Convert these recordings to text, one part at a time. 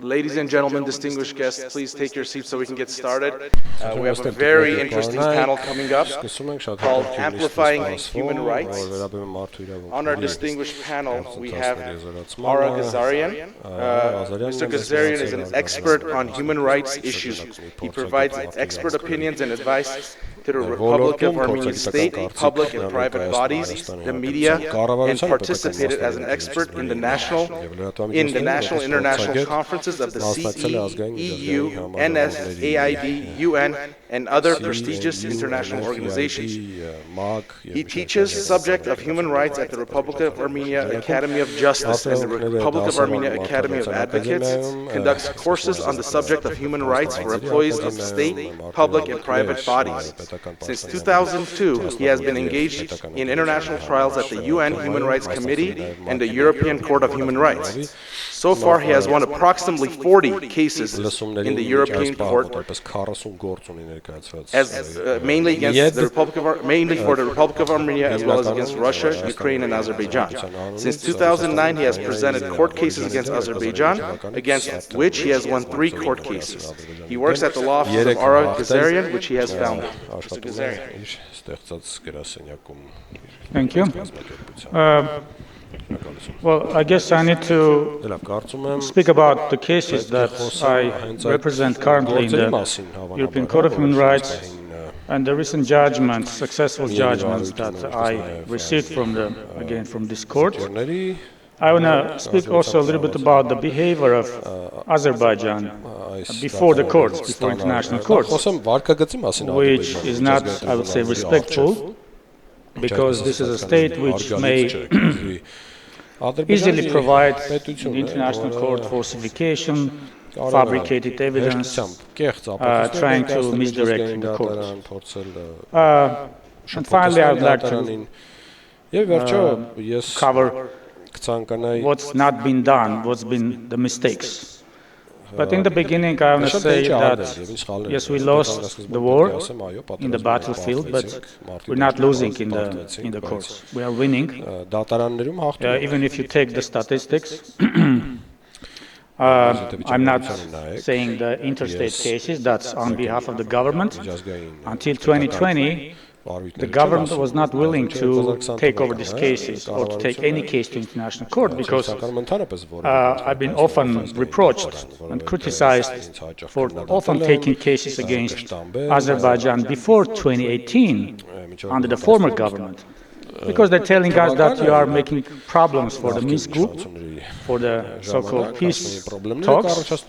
Ladies and gentlemen, distinguished guests, please take your seats so we can get started. We have a very interesting panel coming up called Amplifying Human Rights. On our distinguished panel, we have Ara Ghazaryan. Mr. Ghazaryan is an expert on human rights issues. He provides expert opinions and advice to the Republic of Armenia state, public and private bodies, the media, and participated as an expert in the national, international conferences of the CE, EU, NSAID, UN, and other prestigious international organizations. He teaches subject of human rights at the Republic of Armenia Academy of Justice and the Republic of Armenia Academy of Advocates, conducts courses on the subject of human rights for employees of state, public, and private bodies. Since 2002, he has been engaged in international trials at the UN Human Rights Committee and the European Court of Human Rights. So far, he has won approximately 40 cases in the European Court, mainly against the mainly for the Republic of Armenia, as well as against Russia, Ukraine, and Azerbaijan. Since 2009, he has presented court cases against Azerbaijan, against which he has won 3 court cases. He works at the law office of Ara Ghazaryan, which he has founded. Mr. Ghazaryan. Thank you. Well, I guess I need to speak about the cases that I represent currently in the European Court of Human Rights and the recent judgments, successful judgments that I received from this court. I want to speak also a little bit about the behavior of Azerbaijan before the courts, before international courts, which is not, I would say, respectful, because this is a state which may easily provide in the international court falsification, fabricated evidence, trying to misdirect the court. And finally, I would like to cover what's not been done, what's been the mistakes. But in the beginning, I want to say that, yes, we lost the war in the battlefield, but we're not losing in the courts. We are winning. Even if you take the statistics, I'm not saying the interstate cases, that's on behalf of the government. Until 2020, the government was not willing to take over these cases or to take any case to international court because I've been often reproached and criticized for often taking cases against Azerbaijan before 2018 under the former government. Because they're telling us that you are making problems for the Minsk group, for the so-called peace talks,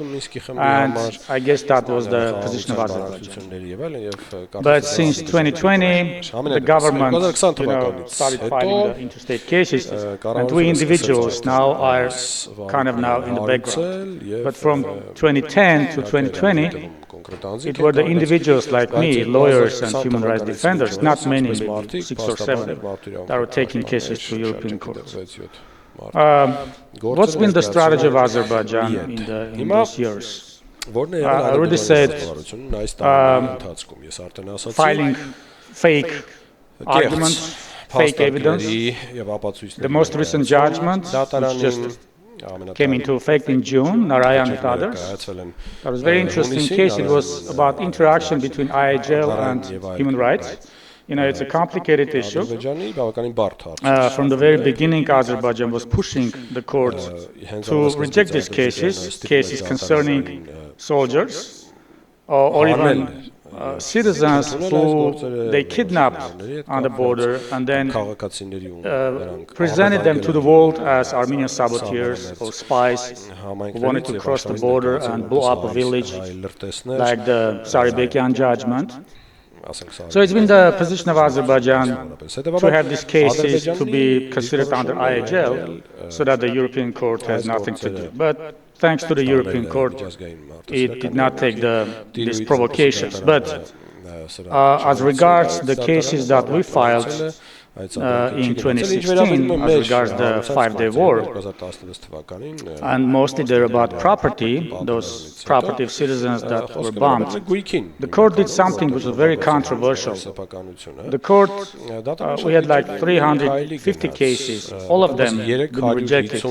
and I guess that was the position of Azerbaijan. But since 2020, the government started filing the interstate cases, and we individuals now are kind of now in the background. But from 2010 to 2020, it were the individuals like me, lawyers and human rights defenders, not many, maybe 6 or 7, that are taking cases to European courts. What's been the strategy of Azerbaijan in those years? I already said filing fake arguments, fake evidence. The most recent judgment, which just came into effect in June, Narayan and others. That was a very interesting case. It was about interaction between IHL and human rights. It's a complicated issue. From the very beginning, Azerbaijan was pushing the court to reject these cases concerning soldiers or even citizens who they kidnapped on the border and then presented them to the world as Armenian saboteurs or spies who wanted to cross the border and blow up a village, like the Saribekian judgment. So it's been the position of Azerbaijan to have these cases to be considered under IHL so that the European court has nothing to do. But thanks to the European court, it did not take these provocations. But as regards the cases that we filed in 2016, as regards the 5-day war, and mostly they're about property, those property of citizens that were bombed. The court did something which was very controversial. The court, we had like 350 cases, all of them been rejected.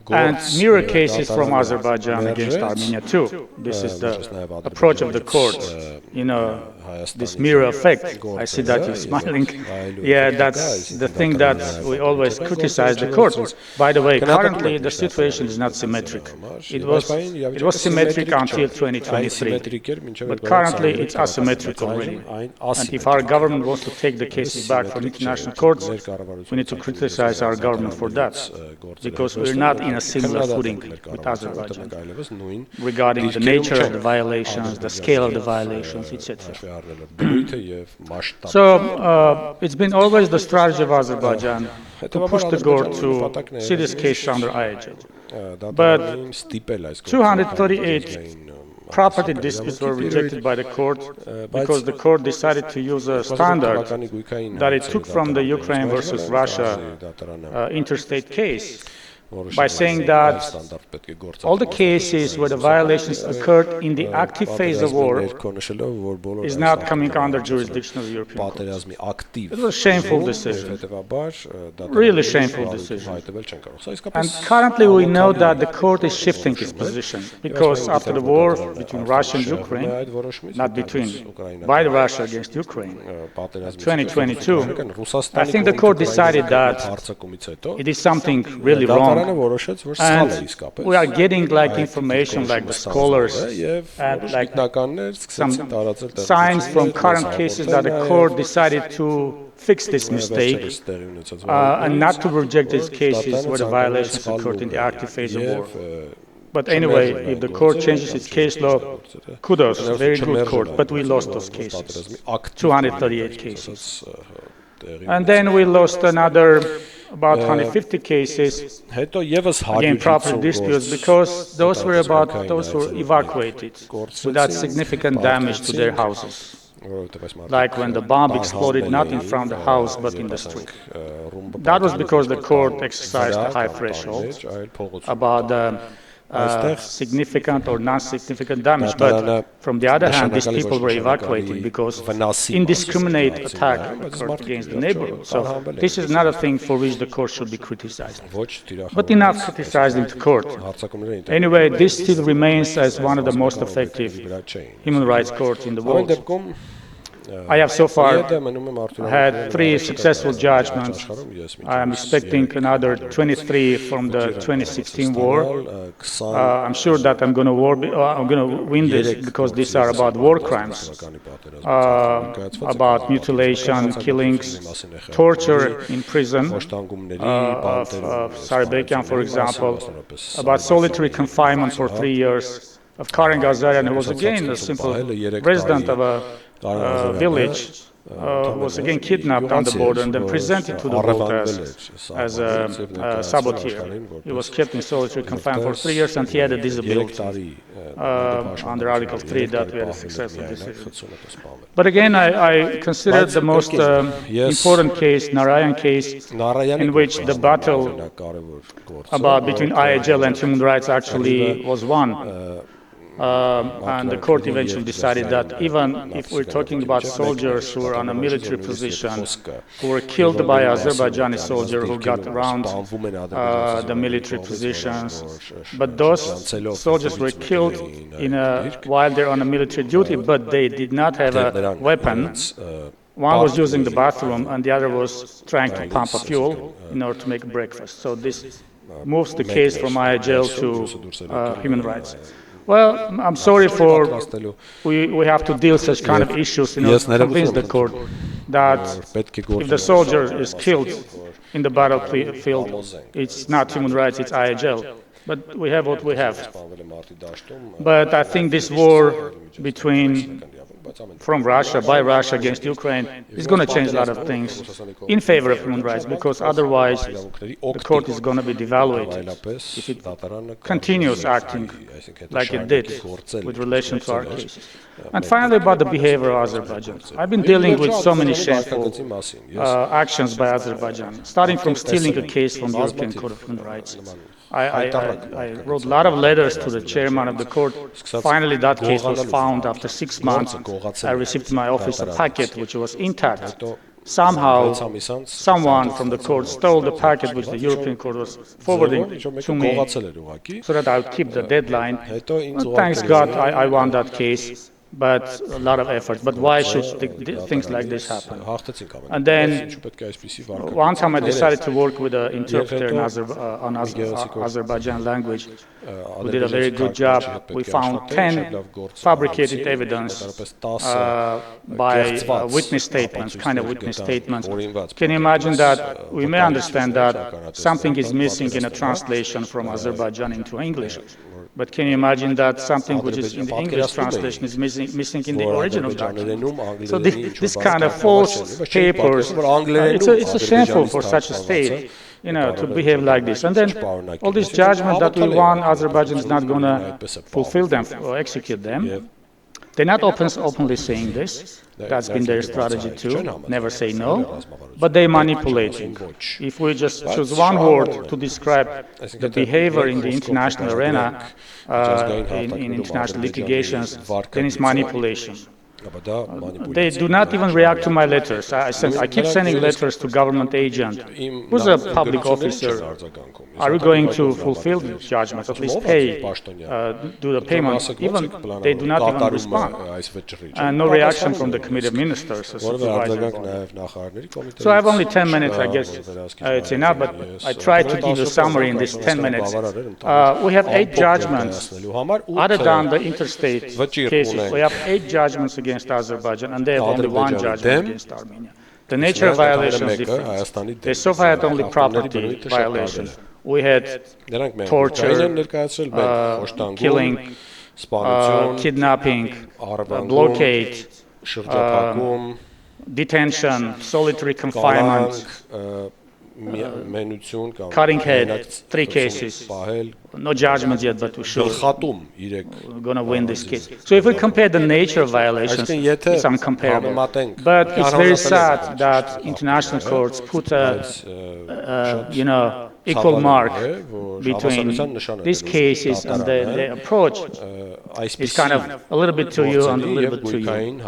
And mirror cases from Azerbaijan against Armenia too. This is the approach of the court. This mirror effect. I see that you're smiling. Yeah, that's the thing that we always criticize the court. By the way, currently the situation is not symmetric. It was symmetric until 2023, but currently it's asymmetric already. And if our government wants to take the cases back from international courts, we need to criticize our government for that, because we're not in a similar footing with Azerbaijan regarding the nature of the violations, the scale of the violations, etc. So it's been always the strategy of Azerbaijan to push the court to see this case under IHL. But 238 property disputes were rejected by the court because the court decided to use a standard that it took from the Ukraine versus Russia interstate case, by saying that all the cases where the violations occurred in the active phase of war is not coming under jurisdiction of the European Court. It was a shameful decision, really shameful decision. And currently we know that the court is shifting its position, because after the war between Russia and Ukraine, not between, by Russia against Ukraine, 2022, I think the court decided that it is something really wrong. And we are getting information like the scholars and some signs from current cases that the court decided to fix this mistake and not to reject these cases where the violations occurred in the active phase of war. But anyway, if the court changes its case law, kudos, very good court, but we lost those cases, 238 cases. And then we lost another about 150 cases, again property disputes, because those were evacuated without significant damage to their houses. Like when the bomb exploded not in front of the house but in the street. That was because the court exercised a high threshold about the significant or non-significant damage, but from the other hand, these people were evacuated because indiscriminate attack occurred against the neighborhood. So this is not a thing for which the court should be criticized. But enough criticizing the court. Anyway, this still remains as one of the most effective human rights courts in the world. I have so far had 3 successful judgments. I am expecting another 23 from the 2016 war. I'm sure that I'm going to win this, because these are about war crimes, about mutilation, killings, torture in prison of Sarbekian, for example, about solitary confinement for 3 years of Ara Ghazaryan, who was again a simple resident of a village, was again kidnapped on the border and then presented to the world as a saboteur. He was kept in solitary confinement for 3 years, and he had a disability under Article 3 that we had a successful decision. But again, I consider the most important case, Narayan case, in which the battle between IHL and human rights actually was won. And the court eventually decided that even if we're talking about soldiers who were on a military position, who were killed by Azerbaijani soldiers who got around the military positions, but those soldiers were killed while they're on a military duty, but they did not have a weapon. One was using the bathroom and the other was trying to pump a fuel in order to make breakfast. So this moves the case from IHL to human rights. Well, I'm sorry we have to deal with such kind of issues in order to convince the court that if the soldier is killed in the battlefield, it's not human rights, it's IHL. But we have what we have. But I think this war from Russia, by Russia against Ukraine, is going to change a lot of things in favor of human rights, because otherwise the court is going to be devaluated if it continues acting like it did with relation to our cases. And finally, about the behavior of Azerbaijan. I've been dealing with so many shameful actions by Azerbaijan, starting from stealing a case from the European Court of Human Rights. I wrote a lot of letters to the chairman of the court. Finally, that case was found after 6 months. I received in my office a packet which was intact somehow someone from the court stole the packet which the European Court was forwarding to me so that I would keep the deadline. Well, thanks God I won that case, but a lot of effort. But why should things like this happen? And then one time I decided to work with an interpreter on Azerbaijan language who did a very good job. We found 10 fabricated evidence by witness statements, kind of witness statements. Can you imagine that? We may understand that something is missing in a translation from Azerbaijan into English. But can you imagine that something which is in the English translation is missing in the original document? So this kind of false papers, it's a shameful for such a state, to behave like this. And then all these judgments that we won, Azerbaijan is not going to fulfill them or execute them. They're not openly saying this. That's been their strategy too, never say no, but they're manipulating. If we just choose one word to describe the behavior in the international arena, in international litigations, then it's manipulation. They do not even react to my letters. I keep sending letters to government agent, who's a public officer. Are you going to fulfill the judgment, at least pay, do the payment? Even they do not even respond. And no reaction from the Committee of Ministers. So I have only 10 minutes, I guess it's enough, but I try to give a summary in this 10 minutes. We have 8 judgments, other than the interstate cases. We have 8 judgments against Azerbaijan, and they have only 1 judgment against Armenia. The nature of violations is different. They so far had only property violations. We had torture, killing, kidnapping, blockade, detention, solitary confinement, cutting head, 3 cases. No judgment yet, but we should. We're going to win this case. So if we compare the nature of violations, it's uncomparable. But it's very sad that international courts put a, equal mark between these cases and the approach. It's kind of a little bit to you and a little bit to you.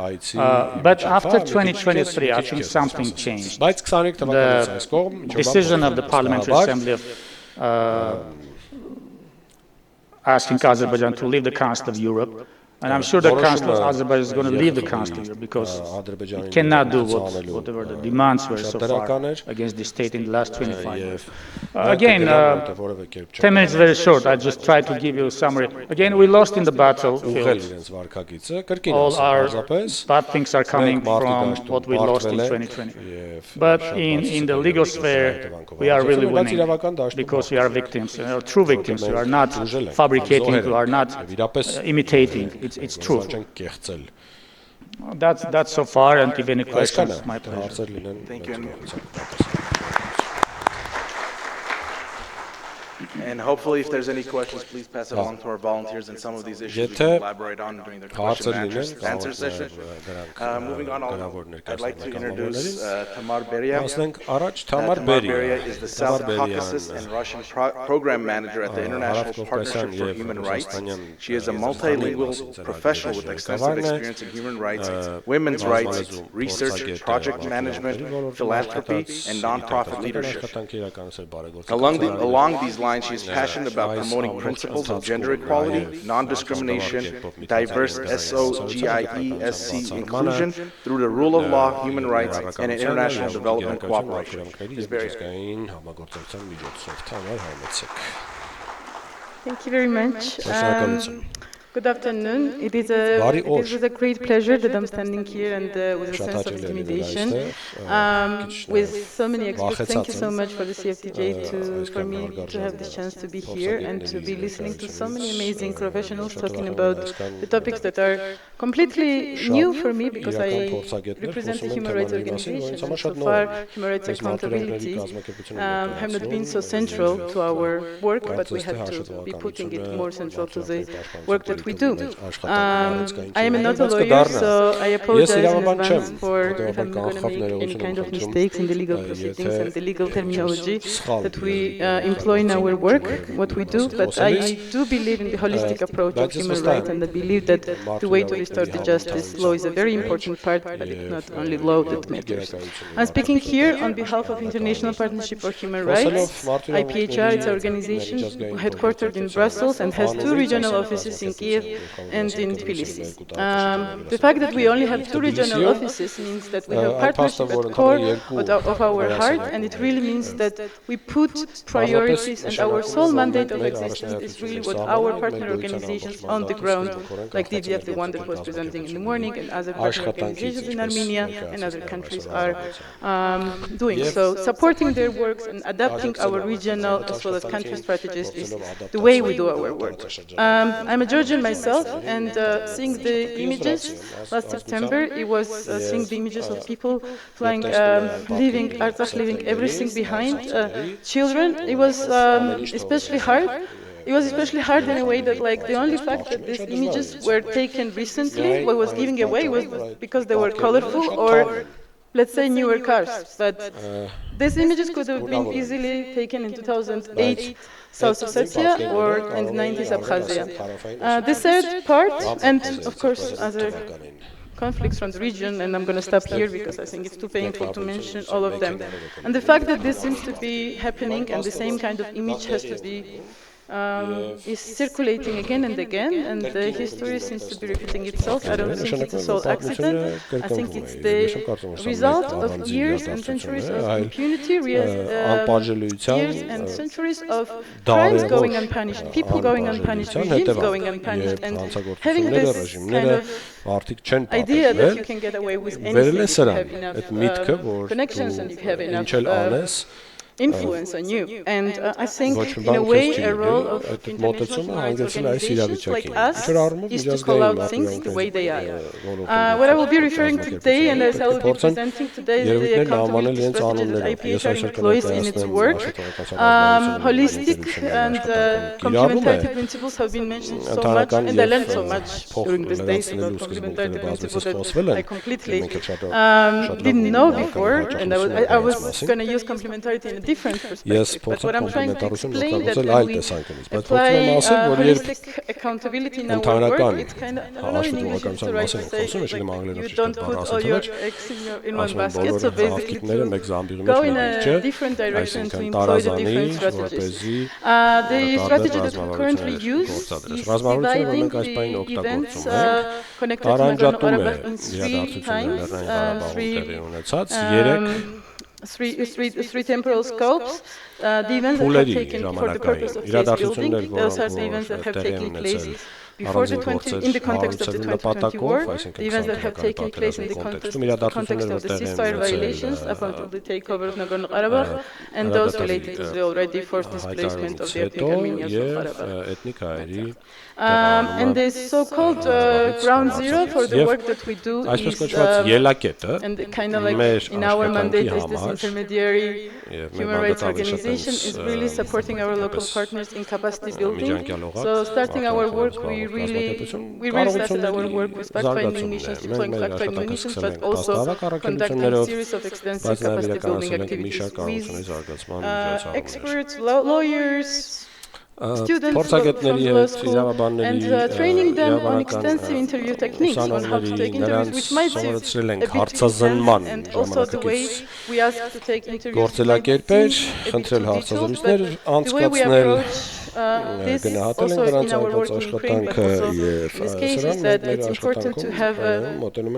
But after 2023, I think something changed. The decision of the Parliamentary Assembly of asking Azerbaijan to leave the Council of Europe. And I'm sure the Council of Azerbaijan is going to leave the Council of Europe because it cannot do whatever the demands were so far against the state in the last 25 years. Again, 10 minutes very short. I just try to give you a summary. Again, we lost in the battlefield. All our bad things are coming from what we lost in 2020. But in the legal sphere, we are really winning because we are victims, true victims. We are not fabricating, we are not imitating. It's true. That's so far, and if any questions, my pleasure. Thank you. And hopefully, if there's any questions, please pass it along to our volunteers, and some of these issues we can elaborate on during the question and answer session. Moving on, I'd like to introduce Tamar Beria. Tamar Beria is the South Caucasus and Russian Program Manager at the International Partnership for Human Rights. She is a multilingual professional with extensive experience in human rights, women's rights, research, project management, philanthropy, and nonprofit leadership. Along these lines, she is passionate about promoting principles of gender equality, non-discrimination, diverse SOGIESC inclusion through the rule of law, human rights, and international development cooperation. Thank you very much. Good afternoon. It is with a great pleasure that I'm standing here and with a sense of intimidation with so many experts. Thank you so much for the CFTJ for me to have the chance to be here and to be listening to so many amazing professionals talking about the topics that are completely new for me because I represent a human rights organization, and so far human rights accountability have not been so central to our work, but we had to be putting it more central to the work that we do. I am not a lawyer, so I apologize in advance for if I'm going to make any kind of mistakes in the legal proceedings and the legal terminology that we employ in our work, what we do, but I do believe in the holistic approach of human rights, and I believe that the way to restore the justice, law is a very important part, but it's not only law that matters. I'm speaking here on behalf of International Partnership for Human Rights, IPHR. It's an organization headquartered in Brussels and has 2 regional offices in Kiev and in Tbilisi. The fact that we only have 2 regional offices means that we have partnership at core of our heart, and it really means that we put priorities, and our sole mandate of existence is really what our partner organizations on the ground, like DDF, the one that was presenting in the morning, and other partner organizations in Armenia and other countries are doing. So supporting their works and adapting our regional as well as country strategies is the way we do our work. I'm a Georgian myself, and seeing the images last September, it was seeing the images of people flying, leaving Artsakh, leaving everything behind, children. It was especially hard. It was especially hard in a way that, like, the only fact that these images were taken recently, what was giving away was because they were colorful or, let's say, newer cars. But these images could have been easily taken in 2008 South Ossetia or in the 90s Abkhazia. The third part, and of course other conflicts from the region, and I'm going to stop here because I think it's too painful to mention all of them. And the fact that this seems to be happening and the same kind of image has to be is circulating again and again, and the history seems to be repeating itself. I don't think it's a sole accident. I think it's the result of years and centuries of impunity, years and centuries of crimes going unpunished, people going unpunished, regimes going unpunished, and having this kind of idea that you can get away with anything if you have enough connections and you have enough influence on you. And I think, in a way, a role of international rights organizations like us is to call out things the way they are. What I will be referring to today, and as I will be presenting today, is the accountability strategy that IPHR employs in its work. Holistic and complementarity principles have been mentioned so much, and I learned so much during these days about complementarity principles that I completely didn't know before, and I was going to use complementarity in a different perspective. But what I'm trying to explain that when we apply holistic accountability in our work, it's kind of, I don't know in English it's the right to say, like, you don't put all your eggs in one basket, so basically to go in a different direction, to employ the different strategies. The strategy that we currently use is dividing the events connected to Nagorno-Karabakh in 3 times, three temporal scopes. The events that have taken for the purpose of peace building, those are the events that have taken place before in the context of the 2020 war, the events that have taken place in the context of the ceasefire violations up until the takeover of Nagorno-Karabakh, and those related to the already forced displacement of the ethnic Armenians of Karabakh. And the so-called ground zero for the work that we do is, and kind of like in our mandate as this intermediary human rights organization, is really supporting our local partners in capacity building. So starting our work, we really started our work with fact-finding missions, deploying fact-finding missions, but also conducting a series of extensive capacity building activities with experts, lawyers, students from law school, and training them on extensive interview techniques, on how to take interviews, which might seem a bit intense, and also the way we ask to take interviews might seem a bit too detailed, but the way we approach this also in our work in Ukraine, but also in this case, is that it's important to have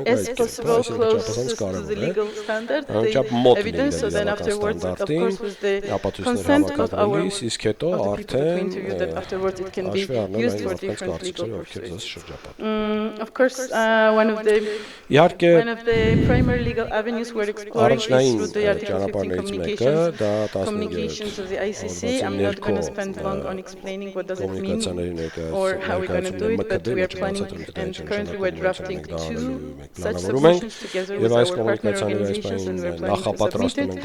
as possible close to the legal standard, the evidence, so then afterwards, of course, with the consent of our of the people to interview, that afterwards it can be used for different legal purposes. Of course, one of the primary legal avenues we're exploring is through the Article 15 communications of the ICC. I'm not going to spend long on explaining what does it mean or how we're going to do it, but we are planning, and currently we're drafting 2 such submissions together with our partner organizations, and we're planning to submit it.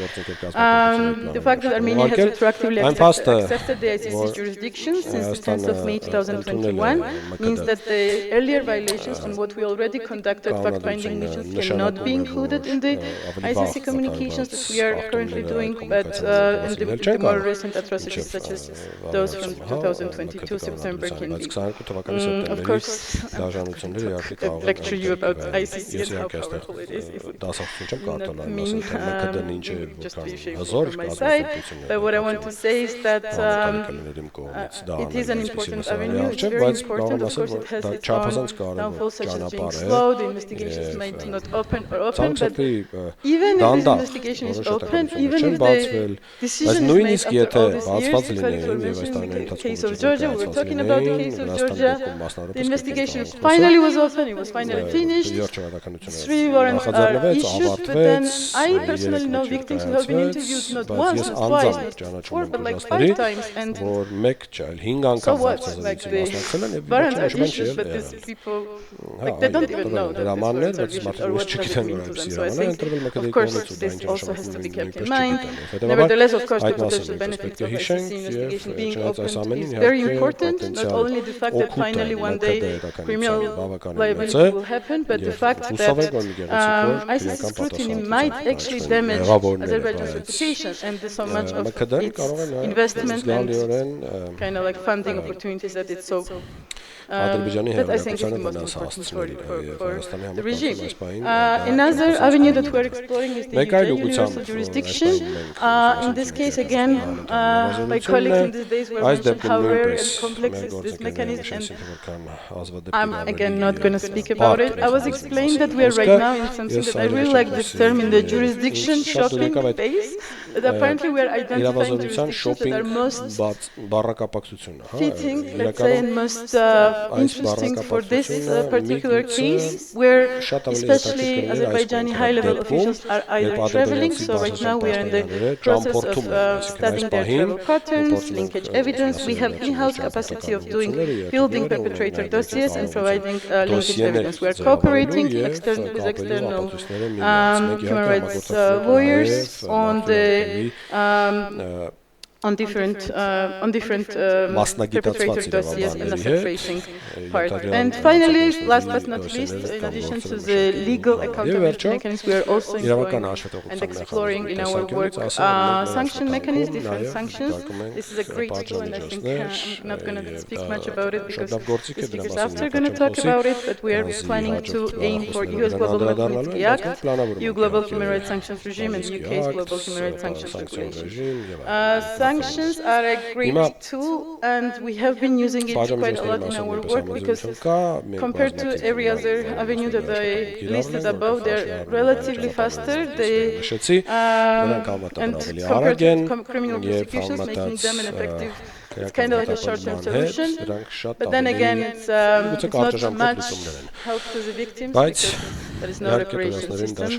The fact that Armenia has retroactively accepted the ICC jurisdiction since the 10th of May 2021 means that the earlier violations on what we already conducted fact-finding missions cannot be included in the ICC communications that we are currently doing, but in the more recent atrocities such as those from 2022 September can be. Of course, I could lecture you about ICC and how powerful it is. It would not mean just be ashamed from my side, but what I want to say is that it is an important avenue. It's very important. Of course, it has its own downfalls, such as being slow. The investigations might not open, but even if this investigation is open, even if the decision is made after all these years, the case of Georgia, we were talking about the case of Georgia, the investigation finally was open, it was finally finished, 3 warrants are issued, but then I personally know victims who have been interviewed not once, not twice, not 4, but like 5 times, and so what? Like the warrants are issued, but these people, like they don't even know that these warrants are issued or what does it mean to them. So I think, of course, this also has to be kept in mind. Nevertheless, of course, the potential benefits of ICC investigation being opened is very important. Not only the fact that finally one day criminal liability will happen, but the fact that ICC scrutiny might actually damage Azerbaijan's reputation and so much of its investment and kind of like funding opportunities that it's so. That I think is the most important for the regime. Another avenue that we're exploring is the universal jurisdiction. In this case, again, my colleagues in these days were mentioned how rare and complex is this mechanism, and I'm again not going to speak about it. I was explaining that we are right now in something that I really like this term in the jurisdiction shopping phase. That apparently we are identifying jurisdictions that are most fitting, let's say, and most interesting for this particular case, where especially Azerbaijani high-level officials are either traveling, so right now we are in the process of studying their travel patterns, linkage evidence. We have in-house capacity of building perpetrator dossiers and providing linkage evidence. We are cooperating with external human rights lawyers on different perpetrator dossiers and asset tracing part. And finally, last but not least, in addition to the legal accountability mechanism, we are also employing and exploring in our work sanction mechanisms, different sanctions. This is a great tool, and I think I'm not going to speak much about it because the speakers after are going to talk about it, but we are planning to aim for US Global Magnitsky Act, EU Global Human Rights Sanctions Regime, and UK's Global Human Rights Sanctions Regulation. Sanctions are a great tool, and we have been using it quite a lot in our work because compared to every other avenue that I listed above, they're relatively faster. And compared to criminal prosecutions, making them an effective. It's kind of like a short-term solution, but then again, it's not much help to the victims because there is no reparation system.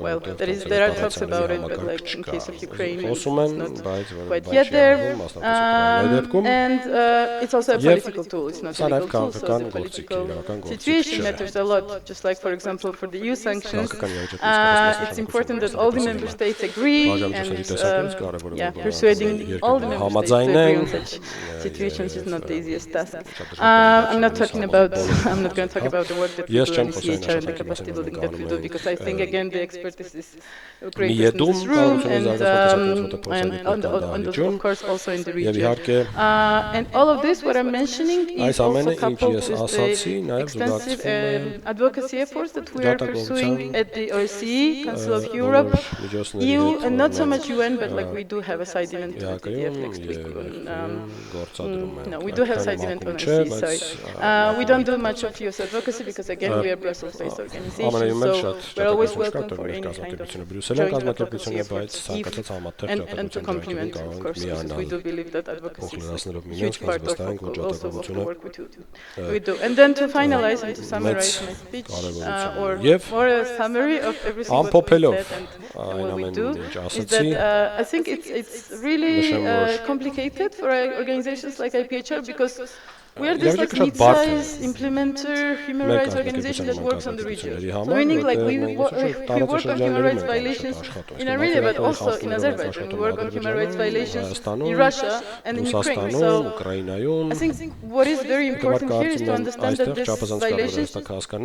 Well, there are talks about it, but like in case of Ukraine, it's not quite yet there. And it's also a political tool. It's not a legal tool, so the political situation matters a lot. Just like, for example, for the EU sanctions, it's important that all the member states agree, and persuading all the member states to agree on such situations is not the easiest task. I'm not going to talk about the work that we do in ECHR and the capacity building that we do, because I think, again, the expertise is great in this room, and of course also in the region. And all of this, what I'm mentioning, is also coupled with the extensive advocacy efforts that we are pursuing at the OSCE, Council of Europe, EU, and not so much UN, but like we do have a side event to TDF next week. No, we do have side event on OSCE side. We don't do much of US advocacy because, again, we are Brussels-based organizations, so we're always welcome for any kind of joint advocacy efforts and to complement, of course, because we do believe that advocacy is a huge part of also of the work we do. And then to finalize and to summarize my speech, or more a summary of everything what we said and what we do, is that I think it's really complicated for organizations like IPHR because we are this like mid-sized implementer human rights organization that works on the region. So meaning like we work on human rights violations in Armenia, but also in Azerbaijan. We work on human rights violations in Russia and in Ukraine. So I think what is very important here is to understand that these violations,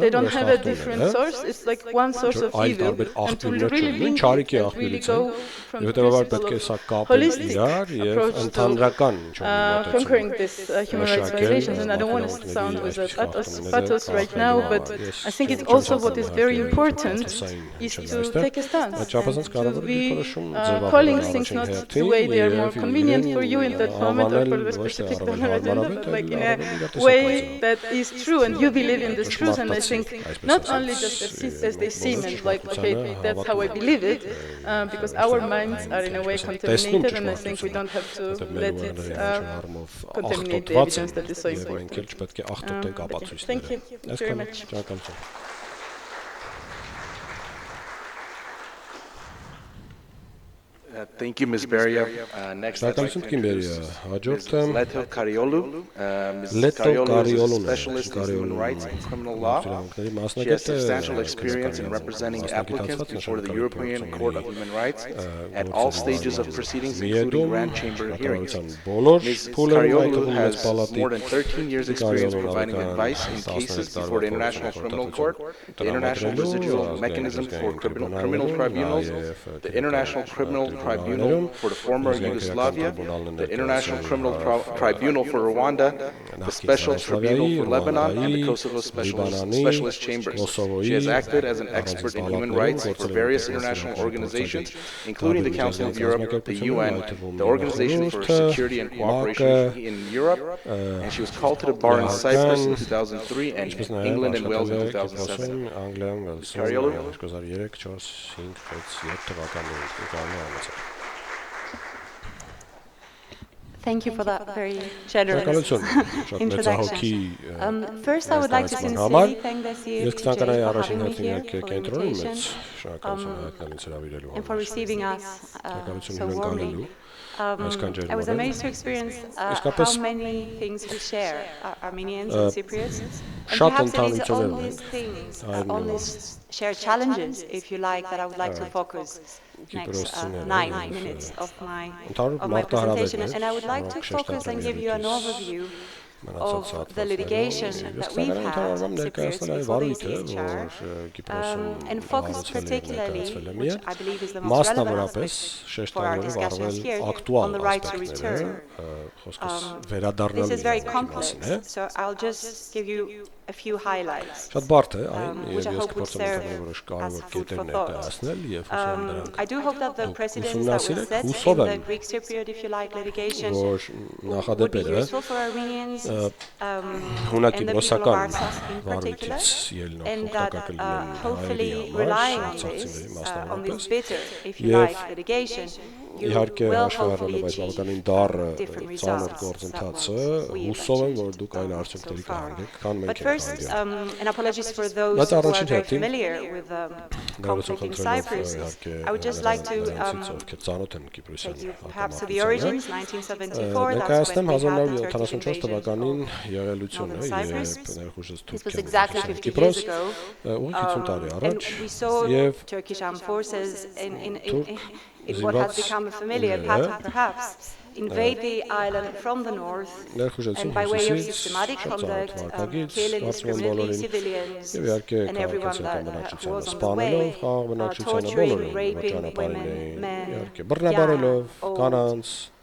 they don't have a different source. It's like one source of evil, and to really link it and really go from the principle of holistic approach to conquering this human rights violations. And I don't want to sound with a pathos right now, but I think it's also what is very important is to take a stance and to be calling things not the way they are more convenient for you in that moment or for the specific agenda, but like in a way that is true and you believe in this truth. And I think not only just as they seem and like, okay, that's how I believe it, because our minds are in a way contaminated, and I think we don't have to let it contaminate the evidence that is so important. Thank you very much. Thank you, Ms. Beria. Next, I'd like to introduce Ms. Leto Cariolou. Ms. Cariolou is a specialist in human rights and criminal law. She has substantial experience in representing applicants before the European Court of Human Rights at all stages of proceedings, including Grand Chamber hearings. Ms. Cariolou has more than 13 years' experience providing advice in cases before the International Criminal Court, the International Residual Mechanism for Criminal Tribunals, the International Criminal Tribunal for the former Yugoslavia, the International Criminal Tribunal for Rwanda, the Special Tribunal for Lebanon, and the Kosovo Specialist Chambers. She has acted as an expert in human rights for various international organizations, including the Council of Europe, the UN, the Organization for Security and Cooperation in Europe, and she was called to the bar in Cyprus in 2003 and England and Wales in 2007. Cariolou? Thank you for that very generous introduction. First, I would like to sincerely thank the CFTJ for having me here for the invitation and for receiving us so warmly. I was amazed to experience how many things we share, Armenians and Cypriots, and perhaps it is on these things, on these shared challenges, if you like, that I would like to focus next 9 minutes of my presentation. And I would like to focus and give you an overview of the litigation that we've had in Cyprus before the ECHR, and focus particularly, which I believe is the most relevant aspect for our discussions here, on the right to return. This is very complex, so I'll just give you a few highlights, which I hope would serve as food for thought. I do hope that the precedents that were set in the Greek Cypriot, if you like, litigation would be useful for Armenians and the people of Artsakh in particular, and that hopefully relying on this bitter, if you like, litigation, you will hopefully achieve different results than what we have achieved so far. But first, and apologies for those who are very familiar with the conflict in Cyprus, I would just like to take you perhaps to the origins, 1974, that's when we had the Turkish invasion of Cyprus. This was exactly 50 years ago, and we saw Turkish armed forces in what has become a familiar pattern, perhaps, invade the island from the north and by way of systematic conduct kill indiscriminately civilians and everyone that was on the way, torturing, raping women, men, young, old,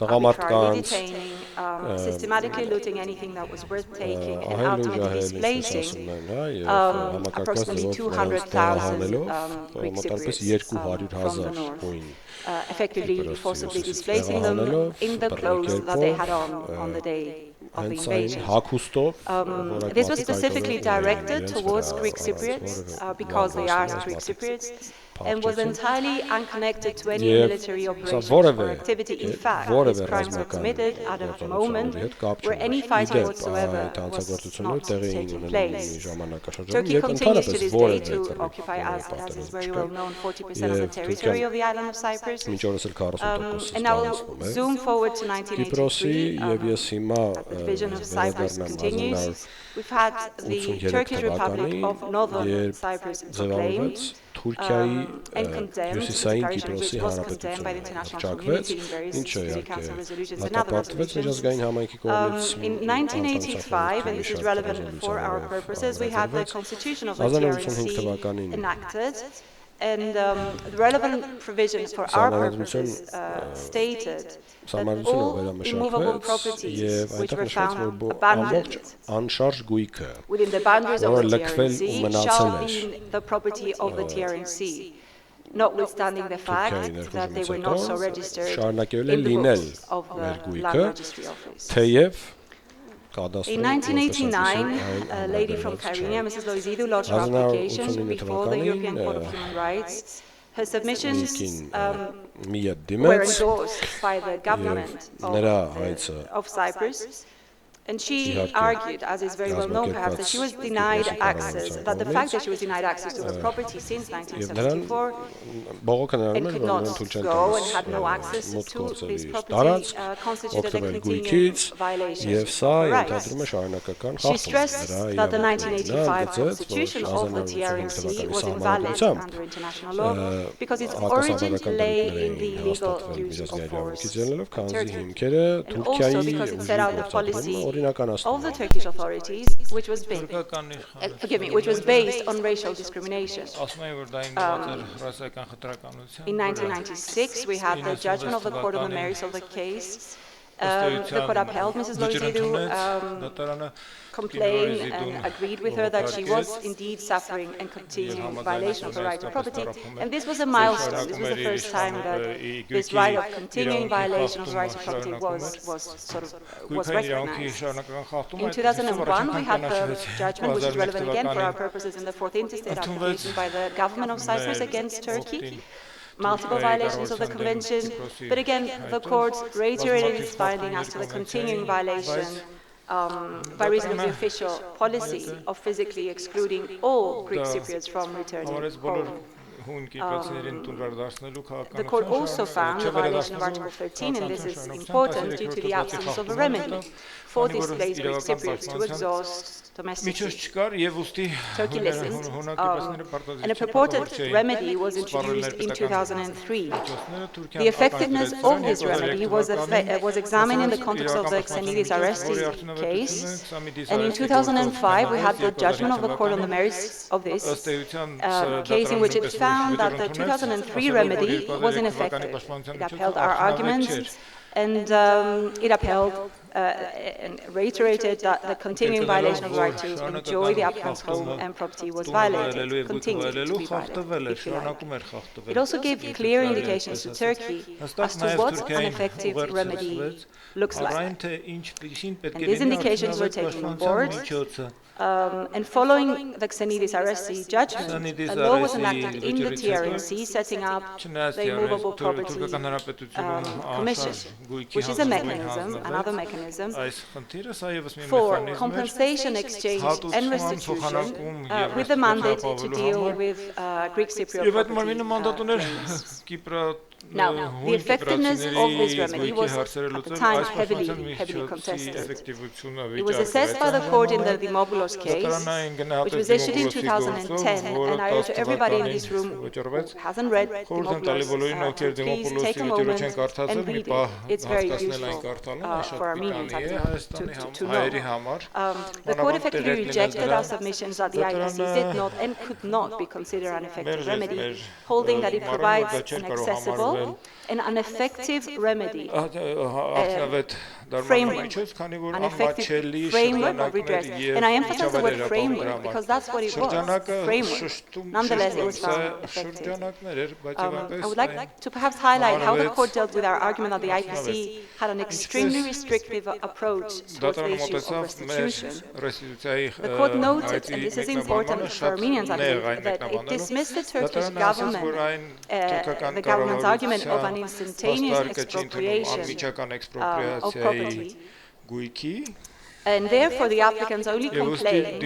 arbitrarily detaining, systematically looting anything that was worth taking, and ultimately displacing approximately 200,000 Greek Cypriots from the north. Effectively, forcibly displacing them in the clothes that they had on the day of the invasion. This was specifically directed towards Greek Cypriots because they are Greek Cypriots, and was entirely unconnected to any military operations or activity. In fact, these crimes were committed at a moment where any fighting whatsoever was not taking place. Turkey continues to this day to occupy, as is very well known, 40% of the territory of the island of Cyprus. And now we'll zoom forward to 1983, the division of Cyprus continues. We've had the Turkish Republic of Northern Cyprus proclaimed and condemned, which was condemned by the international community in various Security Council resolutions and other resolutions. In 1985, and this is relevant for our purposes, we had the Constitution of the TRNC enacted. And the relevant provisions for our purposes stated that all immovable properties which were found abandoned within the boundaries of the TRNC shall be the property of the TRNC, notwithstanding the fact that they were not so registered in the books of the Land Registry Office. In 1989, a lady from Armenia, Mrs. Loizidou, lodged her application before the European Court of Human Rights. Her submissions were endorsed by the government of Cyprus. And she argued, as is very well known perhaps, that she was denied access, that the fact that she was denied access to her property since 1974 and could not go and had no access to this property constituted a continuing violation of her rights. She stressed that the 1985 constitution of the TRNC was invalid under international law because its origin lay in the illegal use of force in Turkey, and also because it set out the policy of the Turkish authorities, which was based on racial discrimination. In 1996, we had the judgment of the Court on the merits of the case. The court upheld Mrs. Loizidou, complained and agreed with her that she was indeed suffering and continuing violation of her right to property. And this was a milestone. This was the first time that this right of continuing violation of the right to property was recognized. In 2001, we had the judgment, which is relevant again for our purposes, in the fourth interstate application by the government of Cyprus against Turkey. Multiple violations of the convention, but again, the court reiterated its finding as to the continuing violation by reason of the official policy of physically excluding all Greek Cypriots from returning home. The court also found the violation of Article 13, and this is important due to the absence of a remedy for displaced Greek Cypriots to exhaust domestically. Turkey listened, and a purported remedy was introduced in 2003. The effectiveness of this remedy was examined in the context of the Xenidis arresti case, and in 2005 we had the judgment of the court on the merits of this case, in which it found that the 2003 remedy was ineffective. It upheld our arguments, and it upheld and reiterated that the continuing violation of the right to enjoy the applicant's home and property was violated, continued to be violated, if you like. It also gave clear indications to Turkey as to what an effective remedy looks like. And these indications were taken on board. And following the Xenidis arresti judgment, a law was enacted in the TRNC setting up the Immovable Property Commission, which is a mechanism, another mechanism, for compensation, exchange and restitution with the mandate to deal with Greek Cypriot property claims. Now, the effectiveness of this remedy was at the time heavily contested. It was assessed by the court in the Dimopoulos case, which was issued in 2010, and I urge everybody in this room who hasn't read Dimopoulos to please take a moment and read it. It's very useful for Armenians to know. The court effectively rejected our submissions that the IPCs did not and could not be considered an effective remedy, holding that it provides an accessible and an effective remedy framework, an effective framework of redress. And I emphasize the word framework because that's what it was, framework. Nonetheless, it was found effective. I would like to perhaps highlight how the court dealt with our argument that the IPC had an extremely restrictive approach towards the issue of restitution. The court noted, and this is important for Armenians, I believe, that it dismissed the Turkish government, the government's argument of an instantaneous expropriation of property. And therefore, the applicants only complain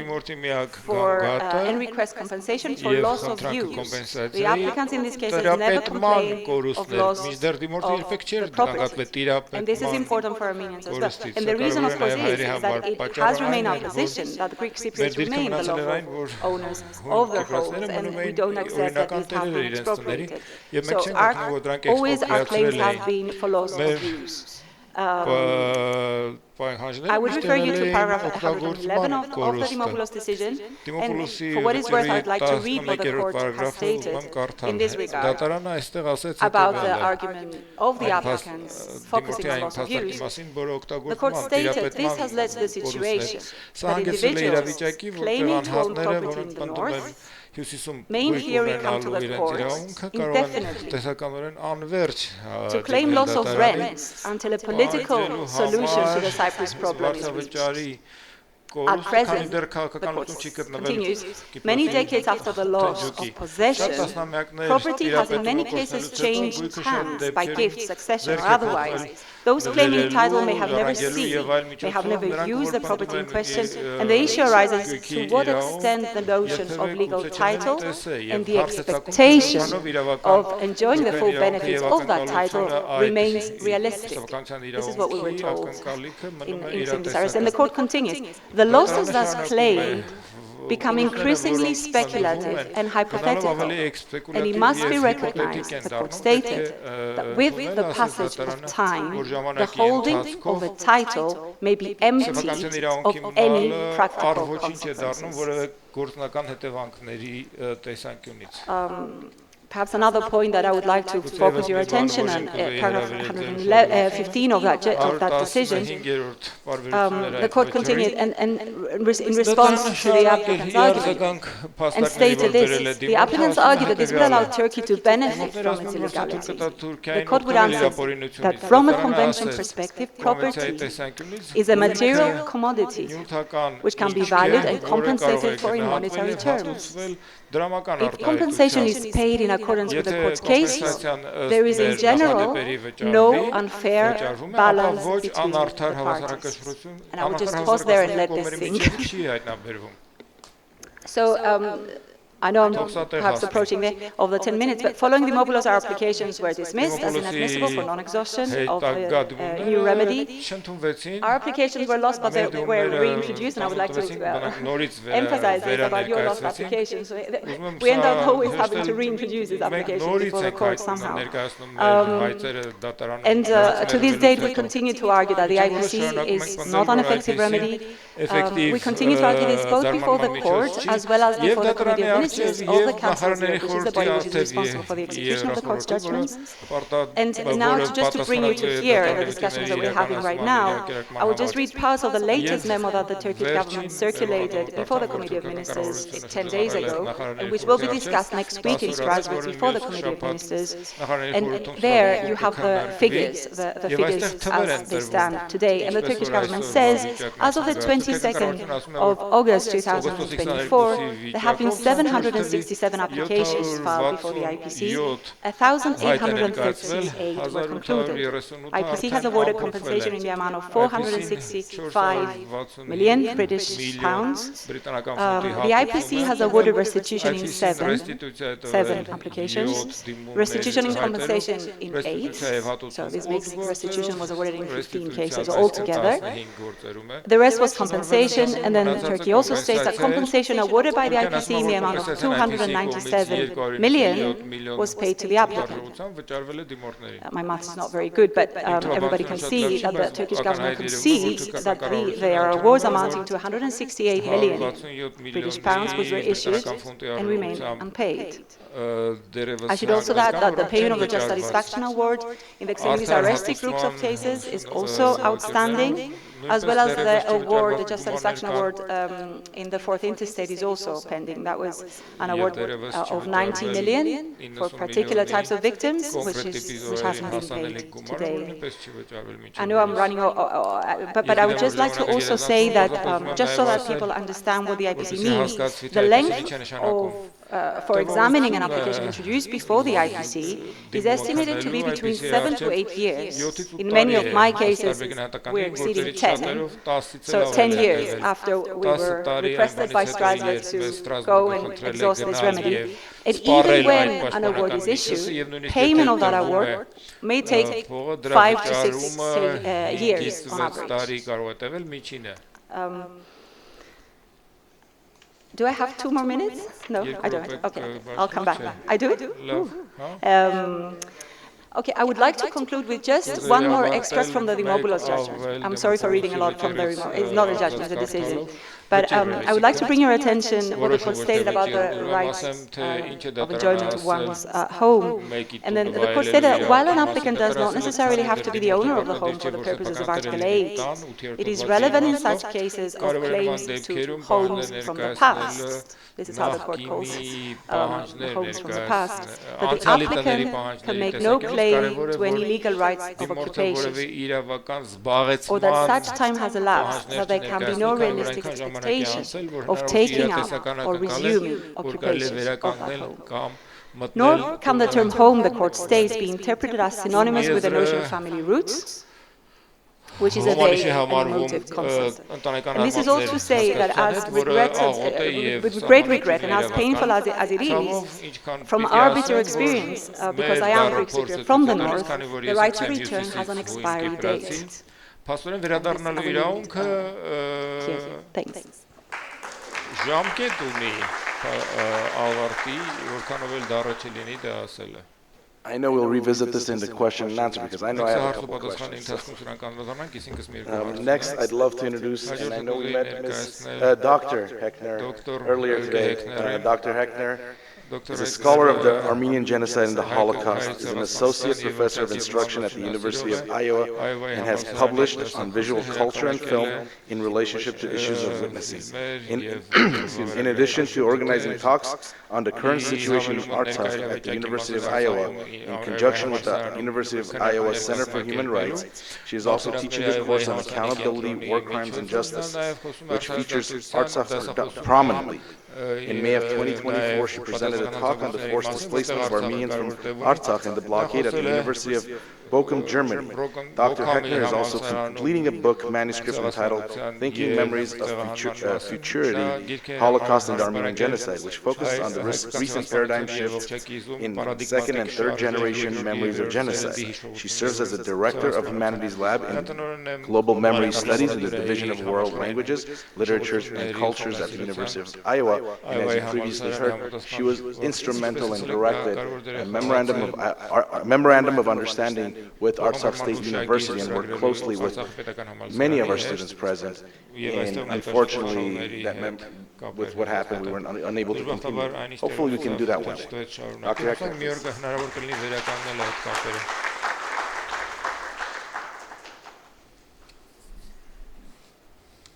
for and request compensation for loss of use. The applicants in this case have never complained of loss of the property. And this is important for Armenians as well. And the reason, of course, is that it has remained our position that the Greek Cypriots remain the lawful owners of their homes, and we don't accept that these have been expropriated. So always our claims have been for loss of use. I would refer you to paragraph 111 of the Dimopoulos decision, and for what it's worth, I'd like to read what the court has stated in this regard about the argument of the applicants focusing on loss of use. The court stated this has led to the situation that individuals claiming to own property in the north may in theory come to the courts indefinitely to claim loss of rents until a political solution to the Cyprus problem is reached. At present, the court continues, many decades after the loss of possession, property has in many cases changed hands by gift, succession, or otherwise. Those claiming title may have never seen, may have never used the property in question, and the issue arises to what extent the notion of legal title and the expectation of enjoying the full benefits of that title remains realistic. This is what we were told in Simdis. And the court continues, the losses thus claimed become increasingly speculative and hypothetical, and it must be recognized, the court stated, that with the passage of time, the holding of a title may be emptied of any practical consequences. Perhaps another point that I would like to focus your attention on, paragraph 115 of that decision, the court continued and in response to the applicant's argument and stated this, the applicants argued that this would allow Turkey to benefit from its illegality. The court would answer that from a convention perspective, property is a material commodity which can be valued and compensated for in monetary terms. If compensation is paid in accordance with the court's cases, there is in general no unfair balance between the parties. And I will just pause there and let this sink. So I know I'm perhaps approaching the 10 minutes, but following Dimopoulos, our applications were dismissed as inadmissible for non-exhaustion of the new remedy. Our applications were lost, but they were reintroduced, and I would like to emphasize this about your lost applications. So we end up always having to reintroduce these applications before the court somehow. And to this date, we continue to argue that the IPC is not an effective remedy. We continue to argue this both before the court as well as before the Committee of Ministers of the Council, which is the body which is responsible for the execution of the court's judgments. And now, just to bring you to here in the discussions that we're having right now, I will just read parts of the latest memo that the Turkish government circulated before the Committee of Ministers 10 days ago, and which will be discussed next week in Strasbourg before the Committee of Ministers. And there you have the figures, the figures as they stand today. And the Turkish government says, as of the 22nd of August 2024, there have been 767 applications filed before the IPC, 1,838 were concluded. IPC has awarded compensation in the amount of 465 million British pounds. The IPC has awarded restitution in seven applications, restitution in compensation in 8, so this makes restitution was awarded in 15 cases altogether. The rest was compensation, and then Turkey also states that compensation awarded by the IPC in the amount of 297 million was paid to the applicant. My math is not very good, but everybody can see that the Turkish government could see that their awards amounting to 168 million British pounds was reissued and remained unpaid. I should also add that the payment of the Just Satisfaction Award in the extremely arrested groups of cases is also outstanding, as well as the award, the Just Satisfaction Award in the Fourth Interstate is also pending. That was an award of 90 million for particular types of victims, which hasn't been paid today. I know I'm running, but I would just like to also say that, just so that people understand what the IPC means, the length of for examining an application introduced before the IPC is estimated to be between 7 to 8 years. In many of my cases, we're exceeding 10. So 10 years after we were requested by Strasbourg to go and exhaust this remedy. And even when an award is issued, payment of that award may take 5 to 6 years on average. Do I have 2 more minutes? No, I don't. Okay, I'll come back. I do? Okay, I would like to conclude with just one more extract from the Dimopoulos judgment. I'm sorry for reading a lot from the Dimopoulos. It's not a judgment, it's a decision. But I would like to bring your attention what the court stated about the rights of enjoyment of one's home. And then the court stated that while an applicant does not necessarily have to be the owner of the home for the purposes of Article 8, it is relevant in such cases of claims to homes from the past. This is how the court calls homes from the past. That the applicant can make no claim to any legal rights of occupation, or that such time has elapsed that there can be no realistic expectation of taking up or resuming occupations of that home. Nor can the term home, the court states, be interpreted as synonymous with the notion of family roots, which is a vague and emotive concept. And this is all to say that as regretted, with great regret and as painful as it is, from our bitter experience, because I am Greek Cypriot from the north, the right to return has an expiry date. Thanks. Ժամկետ ունի ավարտի, որքանով էլ դառը չլինի դա ասելը։ I know we'll revisit this in the question and answer because I know I have a couple questions. Next, I'd love to introduce, and I know we met Ms. Dr. Heckner earlier today. Dr. Heckner is a scholar of the Armenian genocide and the Holocaust, is an associate professor of instruction at the University of Iowa, and has published on visual culture and film in relationship to issues of witnessing. In addition to organizing talks on the current situation of Artsakh at the University of Iowa, in conjunction with the University of Iowa Center for Human Rights, she is also teaching a course on accountability, war crimes, and justice, which features Artsakh prominently. In May of 2024, she presented a talk on the forced displacement of Armenians from Artsakh and the blockade at the University of Bochum, Germany. Dr. Heckner is also completing a book manuscript entitled Thinking Memories of Futurity, Holocaust and Armenian Genocide, which focuses on the recent paradigm shift in second and third generation memories of genocide. She serves as a director of Humanities Lab in Global Memory Studies in the Division of World Languages, Literatures, and Cultures at the University of Iowa. And as you previously heard, she was instrumental and directed a memorandum of understanding with Artsakh State University and worked closely with many of our students present. And unfortunately, with what happened, we were unable to continue. Hopefully we can do that one day. Dr. Heckner.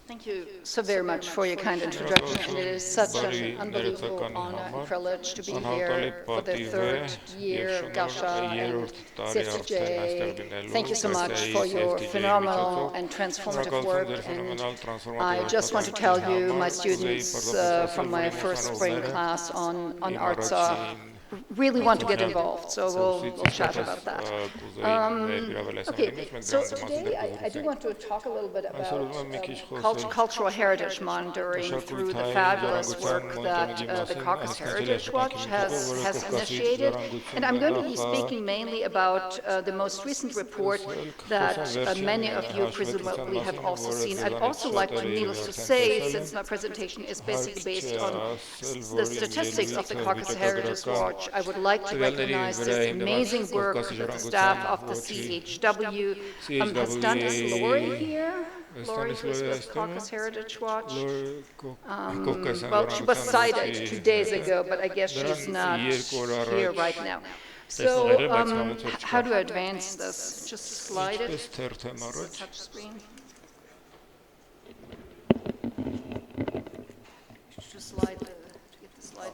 Thank you so very much for your kind introduction. And it is such an unbelievable honor and privilege to be here for the third year, Gasha and CFTJ. Thank you so much for your phenomenal and transformative work. And I just want to tell you, my students from my first spring class on Artsakh, really want to get involved, so we'll chat about that. Okay, so today I do want to talk a little bit about cultural heritage monitoring through the fabulous work that the Caucasus Heritage Watch has initiated, and I'm going to be speaking mainly about the most recent report that many of you presumably have also seen. I'd also like to, needless to say, since my presentation is basically based on the statistics of the Caucasus Heritage Watch, I would like to recognize the amazing work that the staff of the CHW has done. Is Lori here? Lori, who's with Caucasus Heritage Watch? Well, she was cited 2 days ago, but I guess she's not here right now. So, how do I advance this? Just slide it? This is a touch screen. Just slide to get the slide.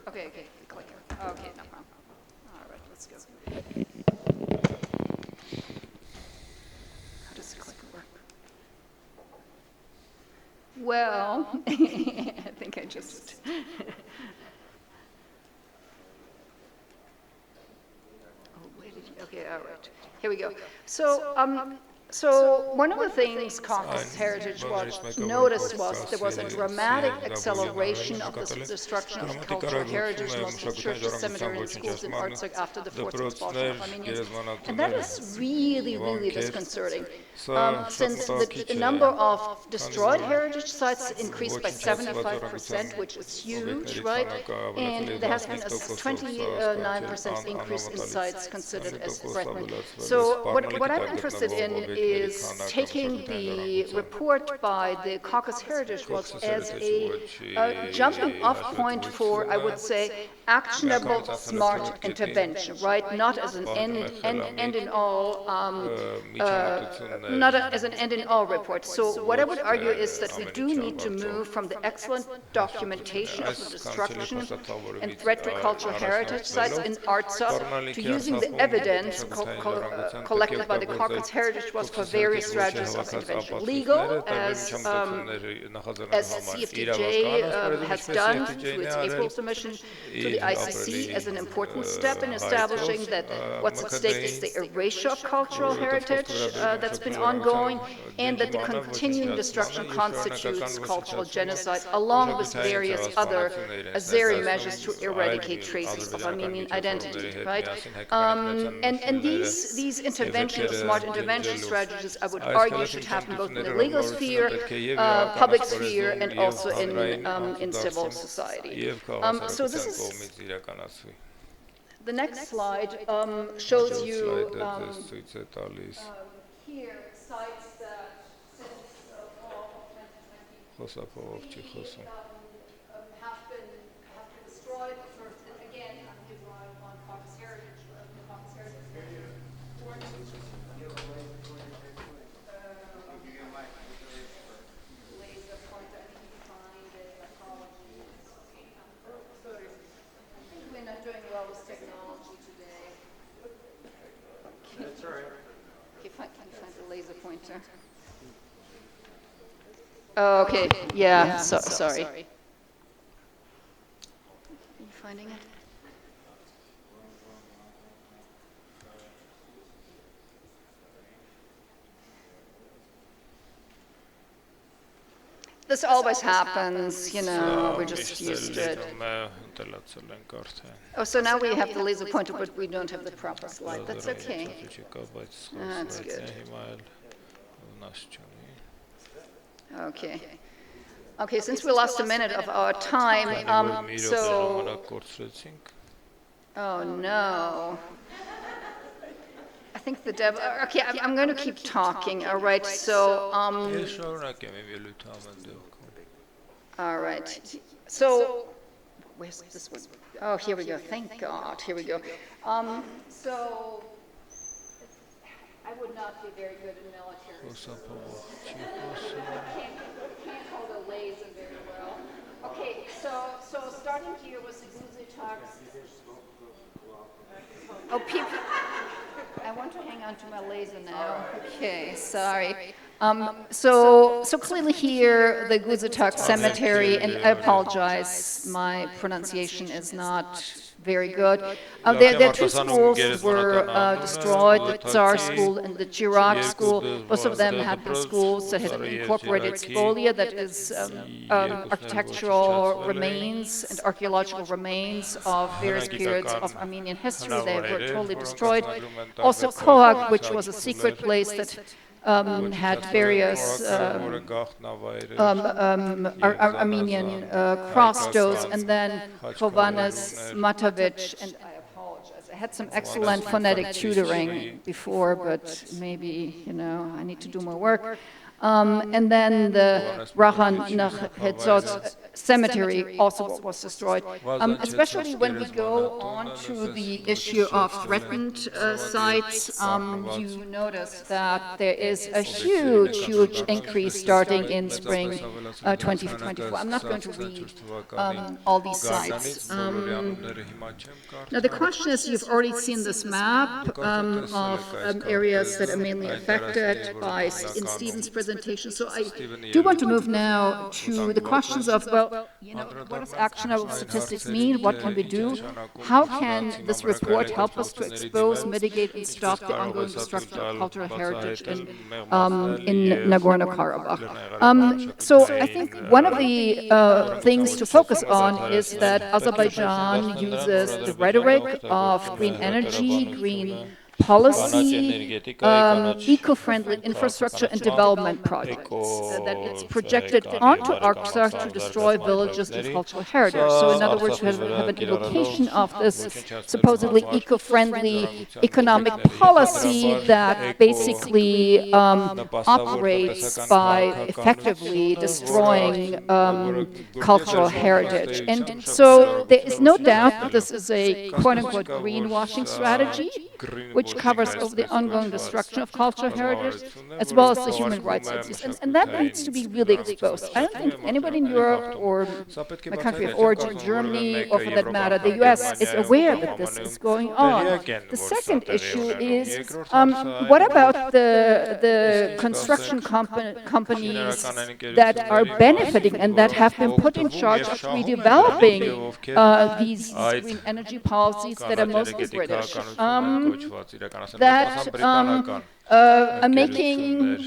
Okay, click it. Okay, no problem. All right, let's go. How does the clicker work? Well, I think I just... Okay, all right. Here we go. So one of the things Caucasus Heritage Watch noticed was there was a dramatic acceleration of the destruction of cultural heritage, mostly churches, cemeteries, and schools in Artsakh after the forced expulsion of Armenians. And that is really, really disconcerting. Since the number of destroyed heritage sites increased by 75%, which is huge, right? And there has been a 29% increase in sites considered as threatened. So what I'm interested in is taking the report by the Caucasus Heritage Watch as a jumping off point for, I would say, actionable, smart intervention, right? Not as an end in all, not as an end in all report. So what I would argue is that we do need to move from the excellent documentation of the destruction and threat to cultural heritage sites in Artsakh to using the evidence collected by the Caucasus Heritage Watch for various strategies of intervention. Legal, as CFTJ has done through its April submission to the ICC as an important step in establishing that what's at stake is the erasure of cultural heritage that's been ongoing, and that the continuing destruction constitutes cultural genocide, along with various other Azeri measures to eradicate traces of Armenian identity, right? And these interventions, smart intervention strategies, I would argue should happen both in the legal sphere, public sphere, and also in civil society. So this is the next slide shows you here sites that since fall of 2020 have been destroyed. And again, I'm relying on Caucasus Heritage, the Caucasus Heritage report. Laser pointer, I think you find it. Apologies. I think we're not doing well with technology today. That's all right. Can you find the laser pointer? Oh, okay. Yeah. Sorry. Are you finding it? This always happens, you know, we're just used to it. Oh, so now we have the laser pointer, but we don't have the proper slide. That's okay. That's good. Okay. Okay, since we lost a minute of our time, oh no. I think the dev. Okay, I'm going to keep talking. All right. So. All right. So. Where's this one? Oh, here we go. Thank God. Here we go. So. I would not be very good in military. Can't hold a laser very well. Okay. So starting here was the Guzitak. Oh, people. I want to hang on to my laser now. Okay, sorry. So clearly here, the Guzitak Cemetery, and I apologize, my pronunciation is not very good. Their two schools were destroyed, the Tsar school and the Chirac school. Both of them had been schools that had incorporated spolia, that is architectural remains and archaeological remains of various periods of Armenian history. They were totally destroyed. Also Koag, which was a secret place that had various Armenian cross-stows, and then Kovanes, Matovic, and I apologize, I had some excellent phonetic tutoring before, but maybe, I need to do more work. And then the Rahan Hetzot cemetery also was destroyed, especially when we go on to the issue of threatened sites. You notice that there is a huge increase starting in spring 2024. I'm not going to read all these sites. Now the question is, you've already seen this map of areas that are mainly affected by in Stephen's presentation. So I do want to move now to the questions of, well, what does actionable statistics mean? What can we do? How can this report help us to expose, mitigate, and stop the ongoing destruction of cultural heritage in Nagorno-Karabakh? So I think one of the things to focus on is that Azerbaijan uses the rhetoric of green energy, green policy, eco-friendly infrastructure and development projects, that it's projected onto Artsakh to destroy villages and cultural heritage. So in other words, we have an invocation of this supposedly eco-friendly economic policy that basically operates by effectively destroying cultural heritage. And so there is no doubt that this is a quote-unquote greenwashing strategy, which covers over the ongoing destruction of cultural heritage, as well as the human rights abuses. And that needs to be really exposed. I don't think anybody in Europe or my country of origin, Germany, or for that matter, the US, is aware that this is going on. The second issue is, what about the construction companies that are benefiting and that have been put in charge of redeveloping these green energy policies that are mostly British? That are making,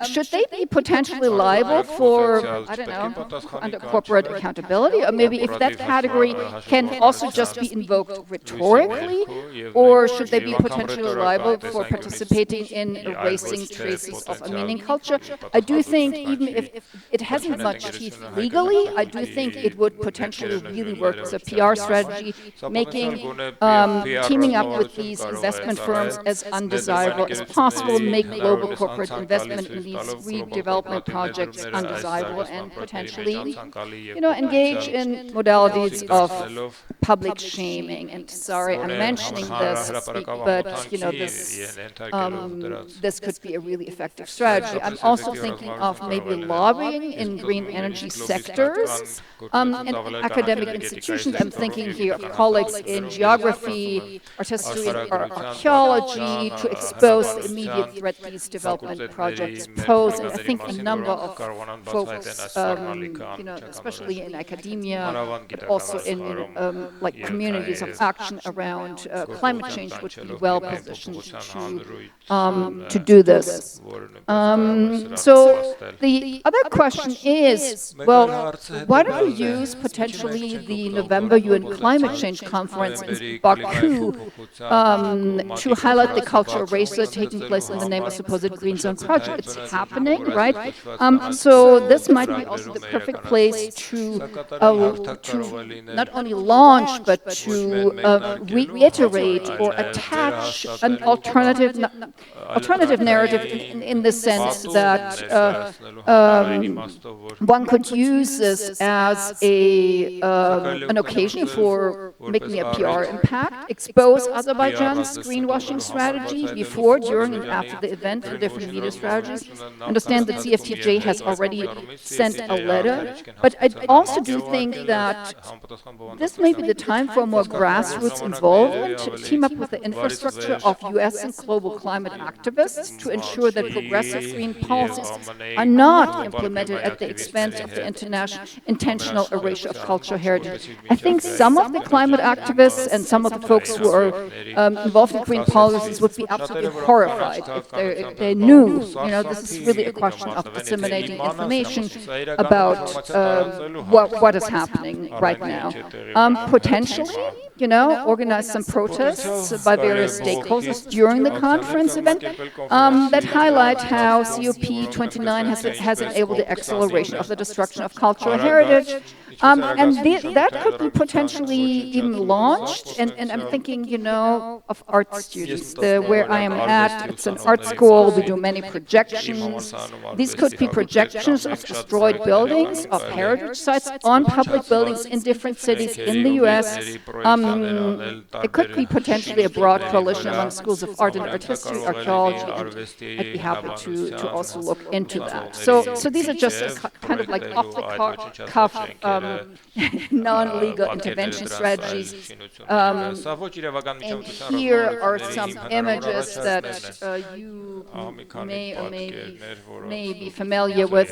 should they be potentially liable for, I don't know, under corporate accountability? Or maybe if that category can also just be invoked rhetorically, or should they be potentially liable for participating in erasing traces of Armenian culture? I do think, even if it hasn't much teeth legally, I do think it would potentially really work as a PR strategy, teaming up with these investment firms as undesirable as possible, make global corporate investment in these redevelopment projects undesirable, and potentially, engage in modalities of public shaming. And sorry, I'm mentioning this, but this could be a really effective strategy. I'm also thinking of maybe lobbying in green energy sectors and academic institutions. I'm thinking here of colleagues in geography, art history, or archaeology to expose the immediate threat these development projects pose. And I think a number of folks, especially in academia, but also in communities of action around climate change, would be well positioned to do this. So the other question is, well, why don't we use potentially the November UN Climate Change Conference in Baku to highlight the cultural race taking place in the name of supposed Green Zone project? It's happening, right? So this might be also the perfect place to not only launch, but to reiterate or attach an alternative narrative in the sense that one could use this as an occasion for making a PR impact, expose Azerbaijan's greenwashing strategy before, during, and after the event through different media strategies. I understand that CFTJ has already sent a letter, but I also do think that this may be the time for more grassroots involvement, to team up with the infrastructure of US and global climate activists to ensure that progressive green policies are not implemented at the expense of the intentional erasure of cultural heritage. I think some of the climate activists and some of the folks who are involved in green policies would be absolutely horrified if they knew, this is really a question of disseminating information about what is happening right now. Potentially, organize some protests by various stakeholders during the conference event that highlight how COP29 has enabled the acceleration of the destruction of cultural heritage. And that could be potentially even launched. And I'm thinking, of art students. Where I am at, it's an art school. We do many projections. These could be projections of destroyed buildings, of heritage sites on public buildings in different cities in the US. It could be potentially a broad coalition among schools of art and art history, archaeology, and I'd be happy to also look into that. So these are just kind of like off-the-cuff non-legal intervention strategies. And here are some images that you may be familiar with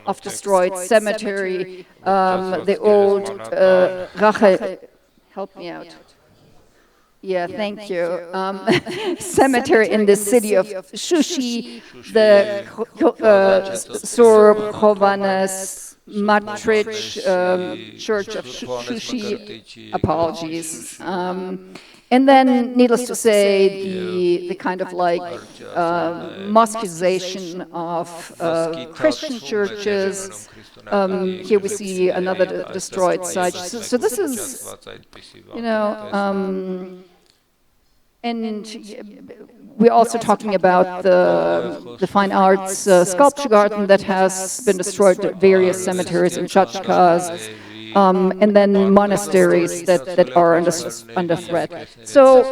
of destroyed cemetery, the old Rachel, help me out. Yeah, thank you. Cemetery in the city of Shushi, the Sorb Chovanes Matrich Church of Shushi, apologies. And then, needless to say, the kind of like mosquization of Christian churches. Here we see another destroyed site. So this is, and we're also talking about the fine arts sculpture garden that has been destroyed at various cemeteries in Chachkaz, and then monasteries that are under threat. So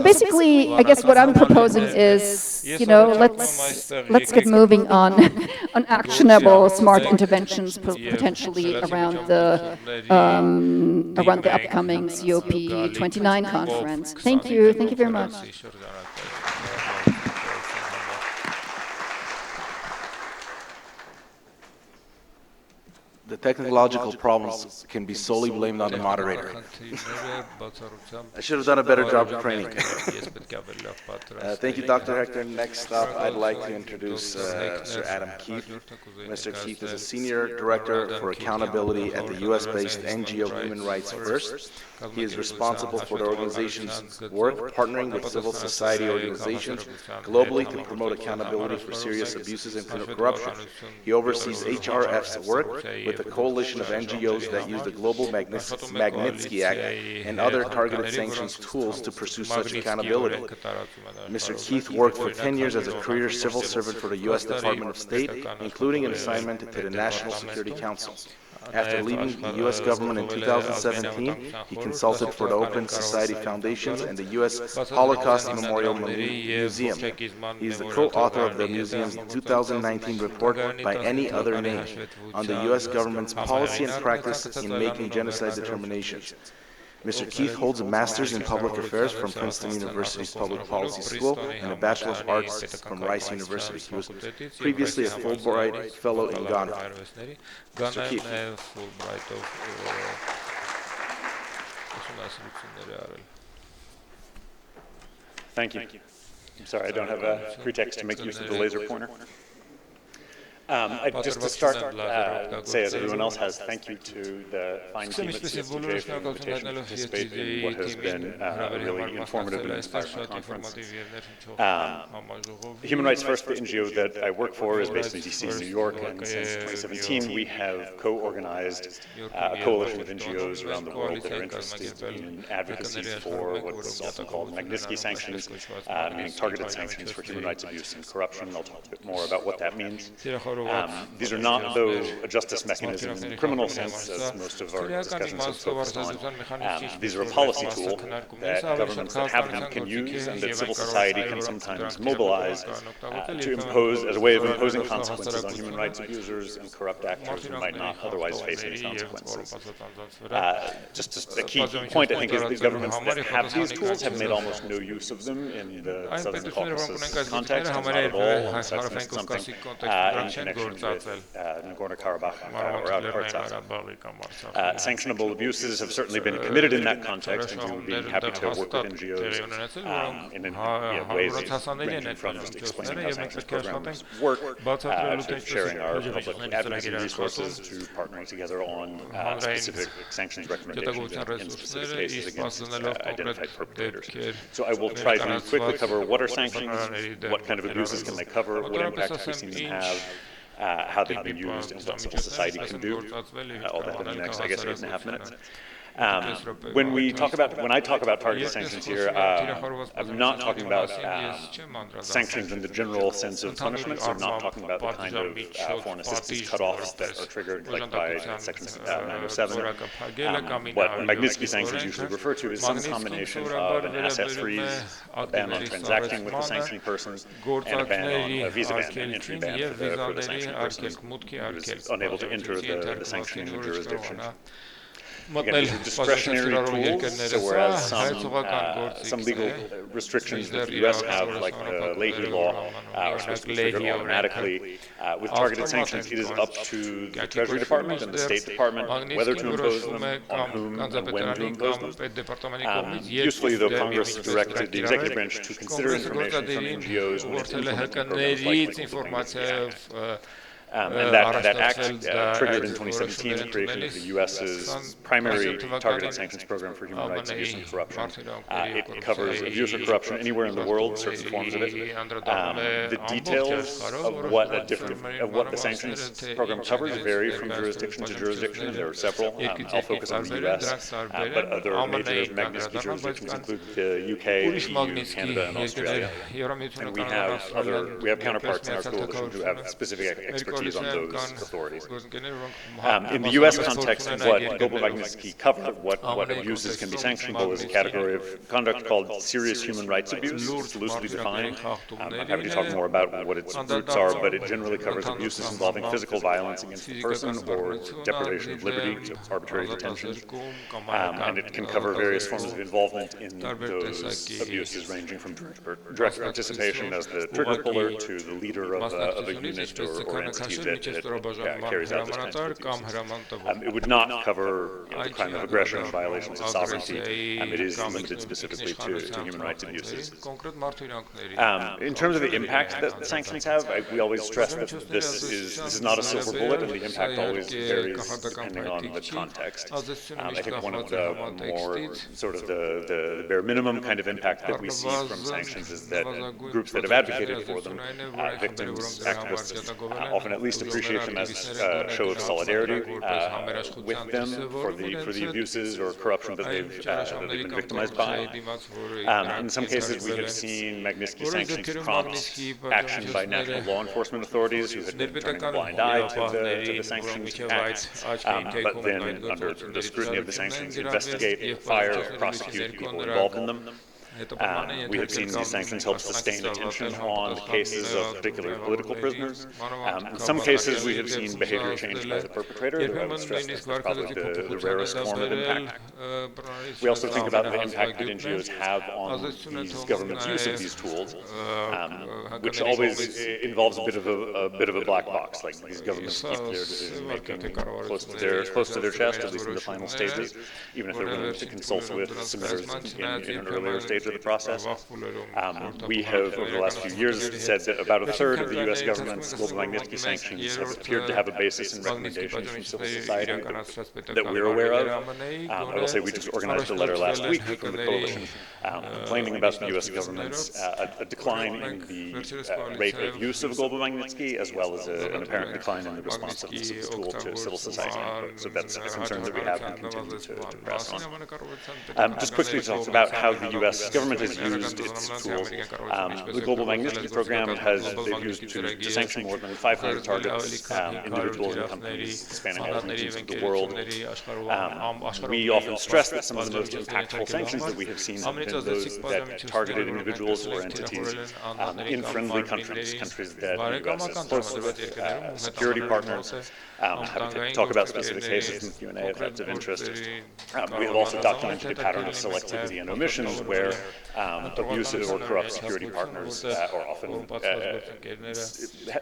basically, I guess what I'm proposing is, let's get moving on actionable, smart interventions, potentially around the upcoming COP29 conference. Thank you very much. The technological problems can be solely blamed on the moderator. I should have done a better job of training. Thank you, Dr. Heckner. Next up, I'd like to introduce Mr. Adam Keith. Mr. Keith is a Senior Director for Accountability at the US-based NGO Human Rights First. He is responsible for the organization's work partnering with civil society organizations globally to promote accountability for serious abuses and corruption. He oversees HRF's work with a coalition of NGOs that use the Global Magnitsky Act and other targeted sanctions tools to pursue such accountability. Mr. Keith worked for 10 years as a career civil servant for the U.S. Department of State, including an assignment to the National Security Council. After leaving the U.S. government in 2017, he consulted for the Open Society Foundations and the U.S. Holocaust Memorial Museum. He is the co-author of the museum's 2019 report, By Any Other Name, on the U.S. government's policy and practice in making genocide determinations. Mr. Keith holds a Master's in Public Affairs from Princeton University's Public Policy School and a Bachelor of Arts from Rice University. He was previously a Fulbright Fellow in Ghana. Mr. Keith. Thank you. I'm sorry, I don't have a pretext to make use of the laser pointer. Just to start, say, as everyone else has, thank you to the fine team at CFTJ for the invitation to participate in what has been a really informative and inspiring conference. Human Rights First, the NGO that I work for, is based in DC and New York, and since 2017 we have co-organized a coalition of NGOs around the world that are interested in advocacy for what's often called Magnitsky sanctions, meaning targeted sanctions for human rights abuse and corruption. I'll talk a bit more about what that means. These are not, though, a justice mechanism in the criminal sense, as most of our discussions have focused on. These are a policy tool that governments that have them can use and that civil society can sometimes mobilize to impose, as a way of imposing consequences on human rights abusers and corrupt actors who might not otherwise face any consequences. Just a key point, I think, is that governments that have these tools have made almost no use of them in the Southern Caucasus context, and not at all on something in connection with Nagorno-Karabakh or Artsakh. Sanctionable abuses have certainly been committed in that context, and we would be happy to work with NGOs in ways ranging from just explaining how sanctions programs work, to sharing our public advocacy resources, to partnering together on specific sanctions recommendations in specific cases against identified perpetrators. So I will try to quickly cover what are sanctions, what kind of abuses can they cover, what impact have we seen them have, how they've been used, and what civil society can do. All that in the next, I guess, 8.5 minutes. When I talk about targeted sanctions here, I'm not talking about sanctions in the general sense of punishment. So I'm not talking about the kind of foreign assistance cutoffs that are triggered like by Section 907. What Magnitsky sanctions usually refer to is some combination of an asset freeze, a ban on transacting with the sanctioned persons, and a ban on a visa ban, an entry ban for the sanctioned persons who is unable to enter the sanctioning jurisdiction. Again, these are discretionary tools, so whereas some legal restrictions that the U.S. have, like the Leahy law, are supposed to be triggered automatically, with targeted sanctions, it is up to the Treasury Department and the State Department whether to impose them, on whom, and when to impose them. Usefully, though, Congress directed the executive branch to consider information from NGOs when it's implementing programs like and that act triggered in 2017 the creation of the U.S.'s primary targeted sanctions program for human rights abuse and corruption. It covers abuse or corruption anywhere in the world, certain forms of it. The details of what the sanctions program covers vary from jurisdiction to jurisdiction. There are several. I'll focus on the U.S., but other major Magnitsky jurisdictions include the U.K., the EU, Canada, and Australia. And we have counterparts in our coalition who have specific expertise on those authorities. In the U.S. context, what Global Magnitsky covered, what abuses can be sanctionable, is a category of conduct called serious human rights abuse. It's loosely defined. I'm happy to talk more about what its roots are, but it generally covers abuses involving physical violence against the person or deprivation of liberty, so arbitrary detention. And it can cover various forms of involvement in those abuses, ranging from direct participation as the trigger puller to the leader of a unit or entity that carries out this kind of abuses. It would not cover the crime of aggression, violations of sovereignty. It is limited specifically to human rights abuses. In terms of the impact that the sanctions have, we always stress that this is not a silver bullet, and the impact always varies depending on the context. I think one of the more sort of the bare minimum kind of impact that we see from sanctions is that groups that have advocated for them, victims, activists, often at least appreciate them as a show of solidarity with them for the abuses or corruption that they've been victimized by. In some cases, we have seen Magnitsky sanctions prompt action by national law enforcement authorities who had been turning a blind eye to the sanctions act, but then, under the scrutiny of the sanctions, investigate, fire, prosecute people involved in them. We have seen these sanctions help sustain attention on the cases of particular political prisoners. In some cases, we have seen behavior change by the perpetrator. I would stress that's probably the rarest form of impact. We also think about the impact that NGOs have on these governments' use of these tools, which always involves a bit of a black box. Like, these governments keep their decision making close to their chest, at least in the final stages, even if they're willing to consult with submitters in an earlier stage of the process. We have, over the last few years, said that about a third of the U.S. government's Global Magnitsky sanctions have appeared to have a basis in recommendations from civil society that we're aware of. I will say we just organized a letter last week from the coalition complaining about the U.S. government's a decline in the rate of use of Global Magnitsky, as well as an apparent decline in the responsiveness of the tool to civil society input. So that's a concern that we have and continue to press on. Just quickly to talk about how the U.S. government has used its tools. The Global Magnitsky Program they've used to sanction more than 500 targets, individuals and companies spanning all regions of the world. We often stress that some of the most impactful sanctions that we have seen have been those that targeted individuals or entities in friendly countries, countries that the US is close with, security partners. Happy to talk about specific cases in the Q&A if that's of interest. We have also documented a pattern of selectivity and omissions where abusive or corrupt security partners are often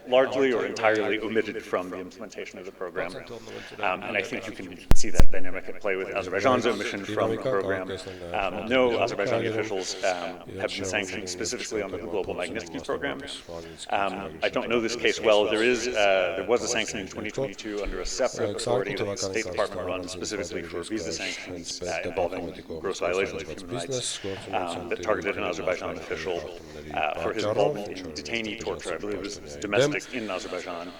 largely or entirely omitted from the implementation of the program. And I think you can see that dynamic at play with Azerbaijan's omission from the program. No Azerbaijani officials have been sanctioned specifically under the Global Magnitsky Program. I don't know this case well. There was a sanction in 2022 under a separate authority that the State Department runs specifically for visa sanctions involving gross violations of human rights that targeted an Azerbaijan official for his involvement in detainee torture. I believe it was domestic in Azerbaijan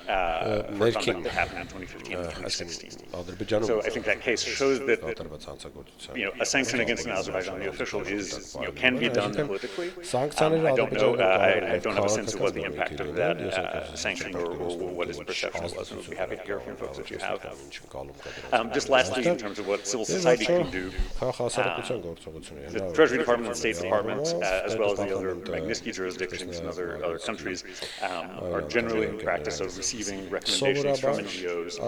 for something that happened in 2015 and 2016. So I think that case shows that a sanction against an Azerbaijani official can be done politically. I don't know. I don't have a sense of what the impact of that sanction or what his perception was. I would be happy to hear from folks if you have. Just lastly, in terms of what civil society can do, the Treasury Department and State Department, as well as the other Magnitsky jurisdictions in other countries, are generally in practice of receiving recommendations from NGOs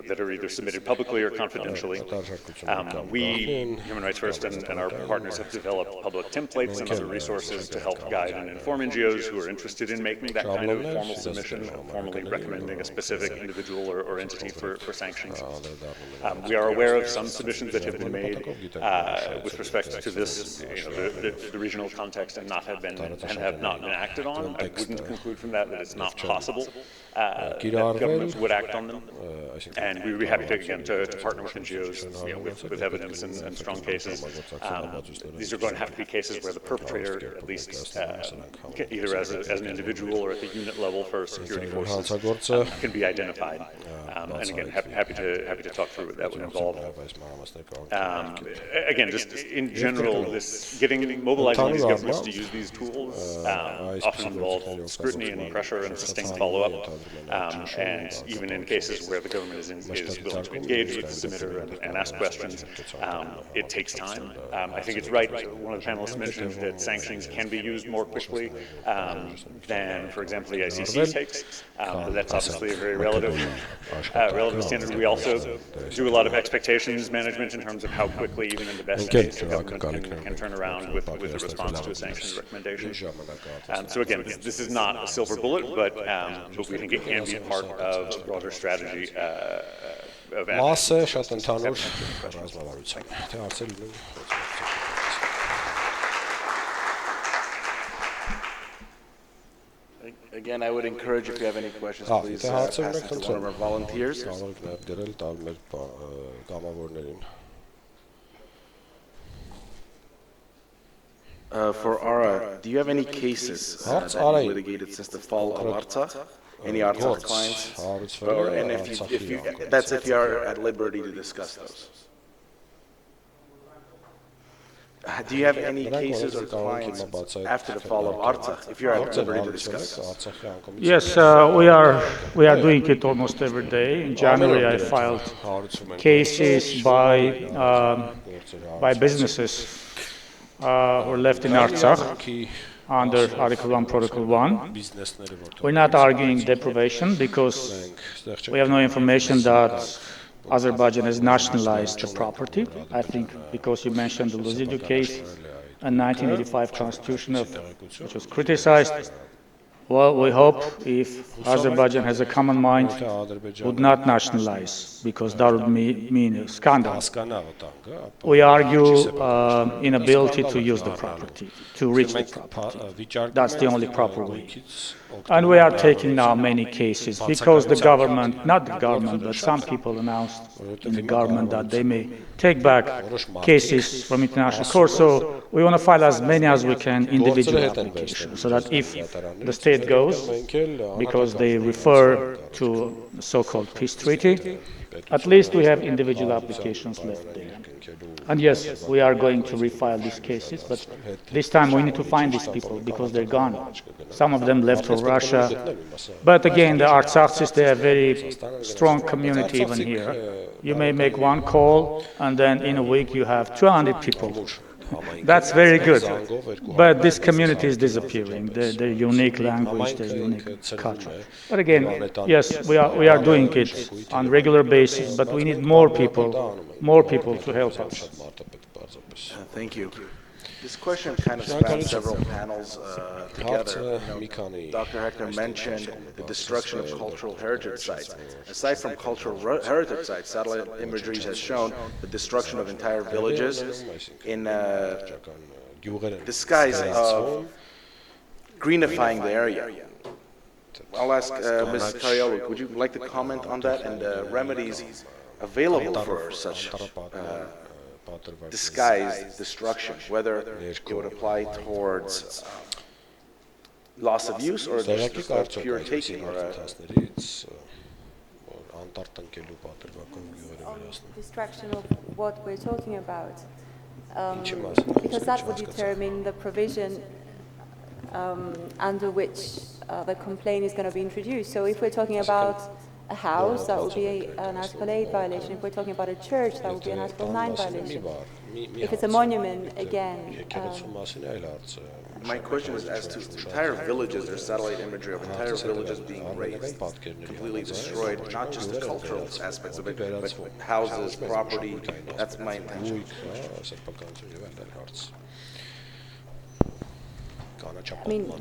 that are either submitted publicly or confidentially. We, Human Rights First, and our partners have developed public templates and other resources to help guide and inform NGOs who are interested in making that kind of formal submission, formally recommending a specific individual or entity for sanctions. We are aware of some submissions that have been made with respect to this, the regional context and have not been acted on. I wouldn't conclude from that it's not possible that governments would act on them. And we would be happy to partner with NGOs with evidence and strong cases. These are going to have to be cases where the perpetrator, at least either as an individual or at the unit level for security forces, can be identified. And again, happy to talk through what that would involve. Again, just in general, mobilizing these governments to use these tools often involves scrutiny and pressure and sustained follow-up. And even in cases where the government is willing to engage with the submitter and ask questions, it takes time. I think it's right. One of the panelists mentioned that sanctions can be used more quickly than, for example, the ICC takes. But that's obviously a very relative standard. We also do a lot of expectations management in terms of how quickly, even in the best case, the government can turn around with a response to a sanctions recommendation. So again, this is not a silver bullet, but we think it can be a part of a broader strategy of Again, I would encourage if you have any questions, please pass it to one of our volunteers. For Ara, do you have any cases that you litigated since the fall of Artsakh? Any Artsakh clients? And if you are at liberty to discuss those. Do you have any cases or clients after the fall of Artsakh, if you're at liberty to discuss those? Yes, we are doing it almost every day. In January, I filed cases by businesses who were left in Artsakh under Article 1, Protocol 1. We're not arguing deprivation because we have no information that Azerbaijan has nationalized the property. I think because you mentioned the Luzidu case, a 1985 constitution which was criticized. Well, we hope if Azerbaijan has a common mind, would not nationalize, because that would mean a scandal. We argue inability to use the property, to reach the property. That's the only proper way. And we are taking now many cases because the government, not the government, but some people announced in the government that they may take back cases from international courts. So we want to file as many as we can individual applications, so that if the state goes, because they refer to the so-called peace treaty. At least we have individual applications left there. And yes, we are going to refile these cases, but this time we need to find these people because they're gone. Some of them left for Russia. But again, the Artsaksis, they are a very strong community even here. You may make one call, and then in a week you have 200 people. That's very good. But this community is disappearing, their unique language, their unique culture. But again, yes, we are doing it on a regular basis, but we need more people to help us. Thank you. This question kind of spans several panels together. Dr. Heckner mentioned the destruction of cultural heritage sites. Aside from cultural heritage sites, satellite imagery has shown the destruction of entire villages in disguise of greenifying the area. I'll ask Ms. Cariolou, would you like to comment on that and the remedies available for such disguised destruction, whether it would apply towards loss of use or just pure taking? Distraction of what we're talking about, because that would determine the provision under which the complaint is going to be introduced. So if we're talking about a house, that would be an Article 8 violation. If we're talking about a church, that would be an Article 9 violation. If it's a monument, again. My question is as to entire villages, there's satellite imagery of entire villages being razed, completely destroyed, not just the cultural aspects of it, but houses, property. That's my intention. I mean,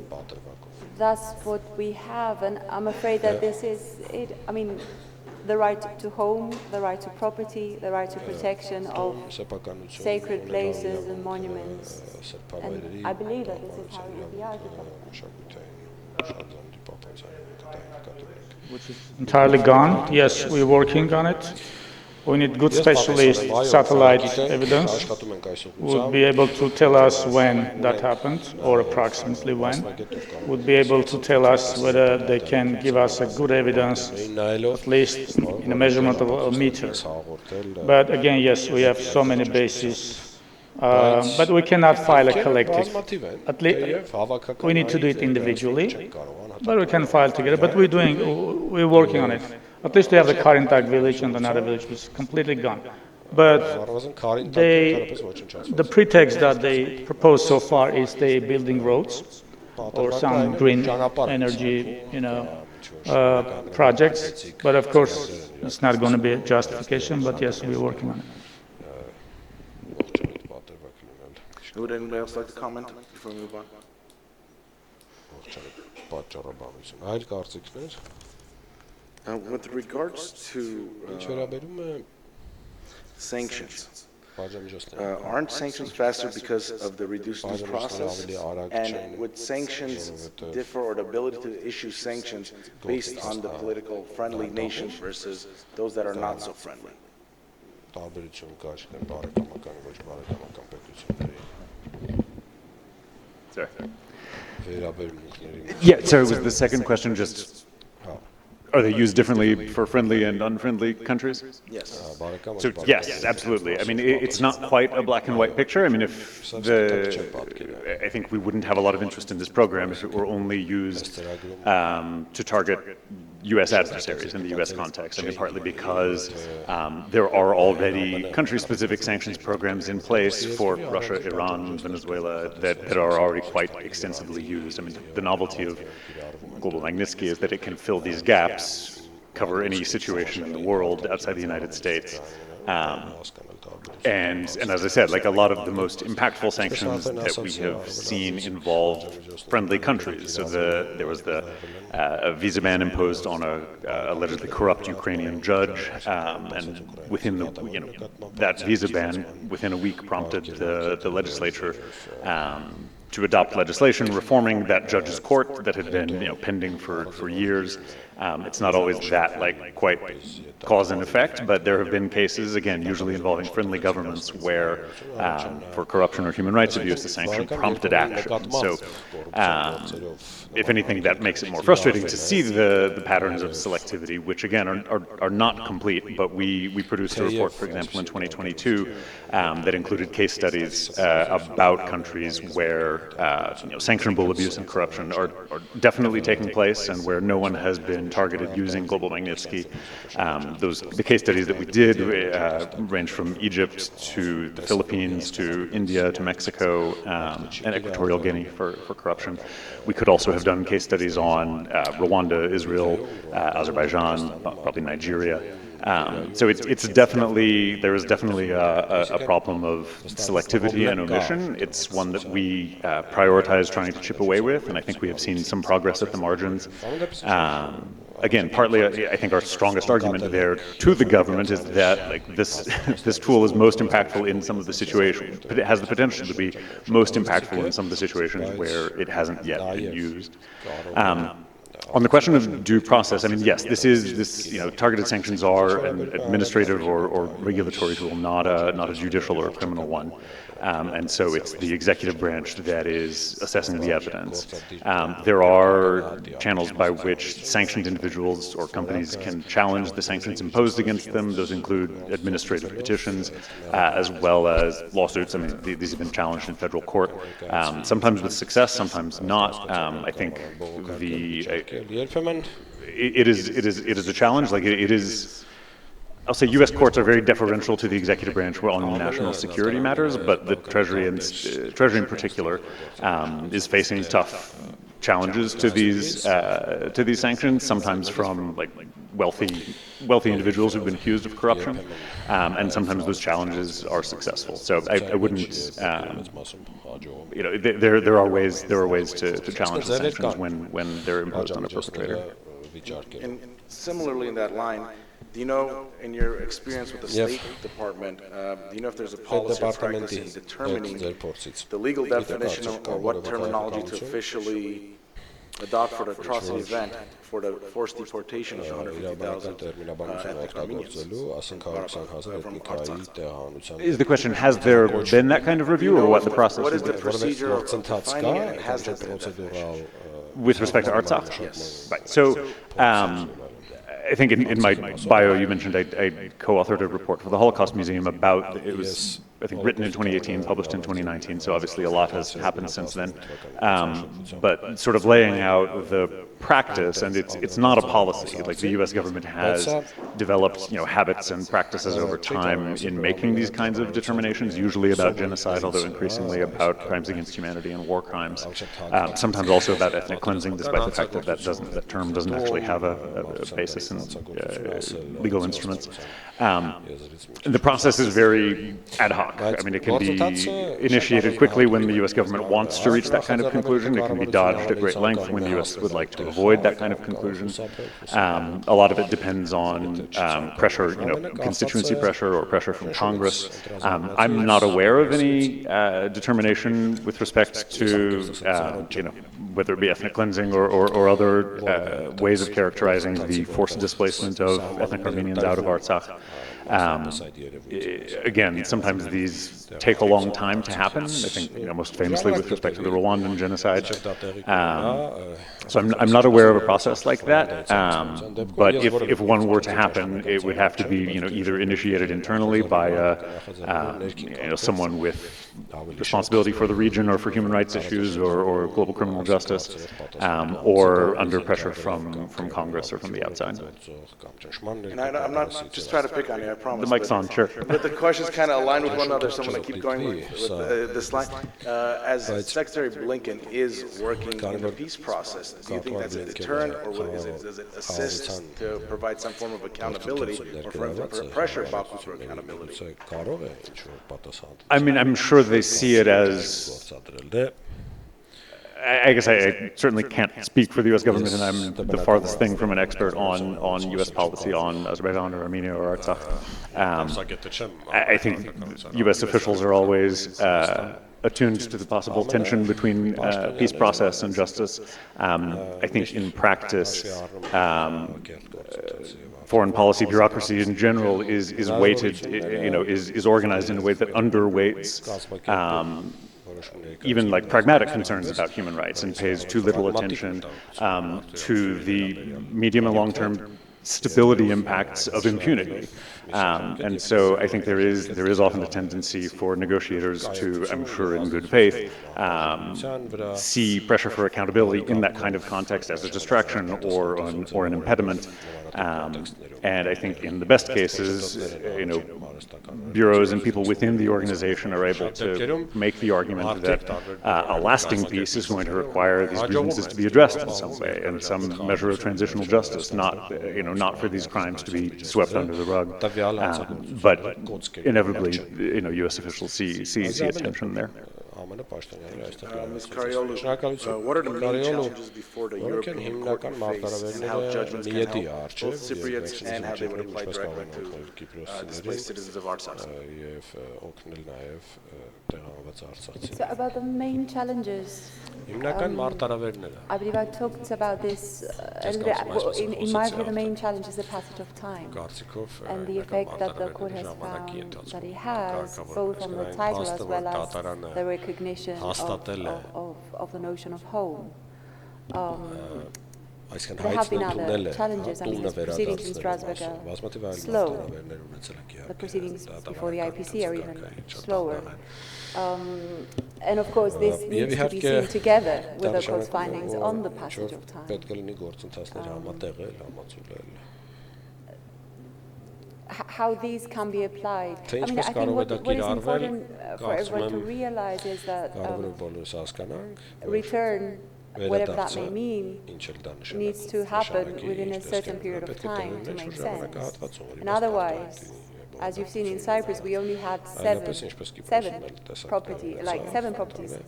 that's what we have, and I'm afraid that this is it. I mean, the right to home, the right to property, the right to protection of sacred places and monuments. And I believe that this is how it will be article. Which is entirely gone. Yes, we're working on it. We need good specialist satellite evidence would be able to tell us when that happened, or approximately when. Would be able to tell us whether they can give us a good evidence, at least in a measurement of a meter. But again, yes, we have so many bases, but we cannot file a collective. At least we need to do it individually, but we can file together. But we're working on it. At least we have the Karintak village and another village which is completely gone. But the pretext that they propose so far is they building roads or some green energy, projects. But of course, it's not going to be a justification. But yes, we're working on it. Would anybody else like to comment before we move on? With regards to sanctions, aren't sanctions faster because of the reduced due process? And would sanctions differ, or the ability to issue sanctions based on the political friendly nations versus those that are not so friendly? Sorry. Yeah, sorry, was the second question just... Are they used differently for friendly and unfriendly countries? Yes. So yes, absolutely. I mean, it's not quite a black and white picture. I mean, I think we wouldn't have a lot of interest in this program if it were only used to target U.S. adversaries in the U.S. context. I mean, partly because there are already country-specific sanctions programs in place for Russia, Iran, Venezuela that are already quite extensively used. I mean, the novelty of global Magnitsky is that it can fill these gaps, cover any situation in the world outside the United States. And as I said, like a lot of the most impactful sanctions that we have seen involve friendly countries. So there was a visa ban imposed on a allegedly corrupt Ukrainian judge, and within that visa ban, within a week, prompted the legislature to adopt legislation reforming that judge's court that had been pending for years. It's not always that, like, quite cause and effect, but there have been cases, again, usually involving friendly governments, where for corruption or human rights abuse, the sanction prompted action. So, if anything, that makes it more frustrating to see the patterns of selectivity, which again are not complete, but we produced a report, for example, in 2022 that included case studies about countries where sanctionable abuse and corruption are definitely taking place, and where no one has been targeted using Global Magnitsky. The case studies that we did range from Egypt to the Philippines to India to Mexico and Equatorial Guinea for corruption. We could also have done case studies on Rwanda, Israel, Azerbaijan, probably Nigeria. So there is definitely a problem of selectivity and omission. It's one that we prioritize trying to chip away with, and I think we have seen some progress at the margins. Again, partly, I think our strongest argument there to the government is that this tool is most impactful in some of the situations, but it has the potential to be most impactful in some of the situations where it hasn't yet been used. On the question of due process, I mean, yes, targeted sanctions are an administrative or regulatory tool, not a judicial or a criminal one. And so it's the executive branch that is assessing the evidence. There are channels by which sanctioned individuals or companies can challenge the sanctions imposed against them. Those include administrative petitions, as well as lawsuits. I mean, these have been challenged in federal court, sometimes with success, sometimes not. I think it is a challenge. Like it is. I'll say U.S. courts are very deferential to the executive branch on national security matters, but the Treasury in particular is facing tough challenges to these sanctions, sometimes from wealthy individuals who've been accused of corruption, and sometimes those challenges are successful. So I wouldn't, there are ways to challenge the sanctions when they're imposed on a perpetrator. And similarly in that line, do you know, in your experience with the State Department, do you know if there's a policy or practice in determining the legal definition or what terminology to officially adopt for the atrocity event for the forced deportation of 150,000 ethnic Armenians from Artsakh? Is the question, has there been that kind of review, or what the process is? What is the procedure of defining it, and has there been a definition? With respect to Artsakh? Yes. Right. So, I think in my bio you mentioned I co-authored a report for the Holocaust Museum about, it was, I think, written in 2018, published in 2019, so obviously a lot has happened since then. But sort of laying out the practice, and it's not a policy. Like, the U.S. government has developed, habits and practices over time in making these kinds of determinations, usually about genocide, although increasingly about crimes against humanity and war crimes. Sometimes also about ethnic cleansing, despite the fact that that term doesn't actually have a basis in legal instruments. The process is very ad hoc. I mean, it can be initiated quickly when the U.S. government wants to reach that kind of conclusion. It can be dodged at great length when the U.S. would like to avoid that kind of conclusion. A lot of it depends on pressure, constituency pressure or pressure from Congress. I'm not aware of any determination with respect to, whether it be ethnic cleansing or other ways of characterizing the forced displacement of ethnic Armenians out of Artsakh. Again, sometimes these take a long time to happen. I think, most famously with respect to the Rwandan genocide. So I'm not aware of a process like that. But if one were to happen, it would have to be, either initiated internally by someone with responsibility for the region or for human rights issues or global criminal justice, or under pressure from Congress or from the outside. And I'm not just trying to pick on you, I promise. The mic's on, sure. But the questions kind of align with one another, so I'm going to keep going with this line. As Secretary Blinken is working in the peace process, do you think that's a deterrent, or does it assist to provide some form of accountability or for pressure Baku for accountability? I mean, I'm sure they see it as, I guess I certainly can't speak for the U.S. government, and I'm the farthest thing from an expert on U.S. policy on Azerbaijan or Armenia or Artsakh. I think U.S. officials are always attuned to the possible tension between peace process and justice. I think in practice, foreign policy bureaucracy in general is weighted, is organized in a way that underweights even like pragmatic concerns about human rights and pays too little attention to the medium and long-term stability impacts of impunity. And so I think there is often a tendency for negotiators to, I'm sure in good faith, see pressure for accountability in that kind of context as a distraction or an impediment. And I think in the best cases, bureaus and people within the organization are able to make the argument that a lasting peace is going to require these grievances to be addressed in some way, and some measure of transitional justice, not for these crimes to be swept under the rug. But inevitably, U.S. officials see a tension there. Ms. Cariolou, what are the main challenges before the European Court face, and how judgments can help both Cypriots and how they would apply directly to displaced citizens of Artsakh? So about the main challenges, I believe I talked about this a little bit. In my view, the main challenge is the passage of time and the effect that the court has found that it has, both on the title as well as the recognition of the notion of home. There have been other challenges. I mean, the proceedings in Strasbourg are slow. The proceedings before the IPC are even slower. And of course, this needs to be seen together with the court's findings on the passage of time. How these can be applied. I mean, I think what is important for everyone to realize is that return, whatever that may mean, needs to happen within a certain period of time to make sense. And otherwise, as you've seen in Cyprus, we only had seven properties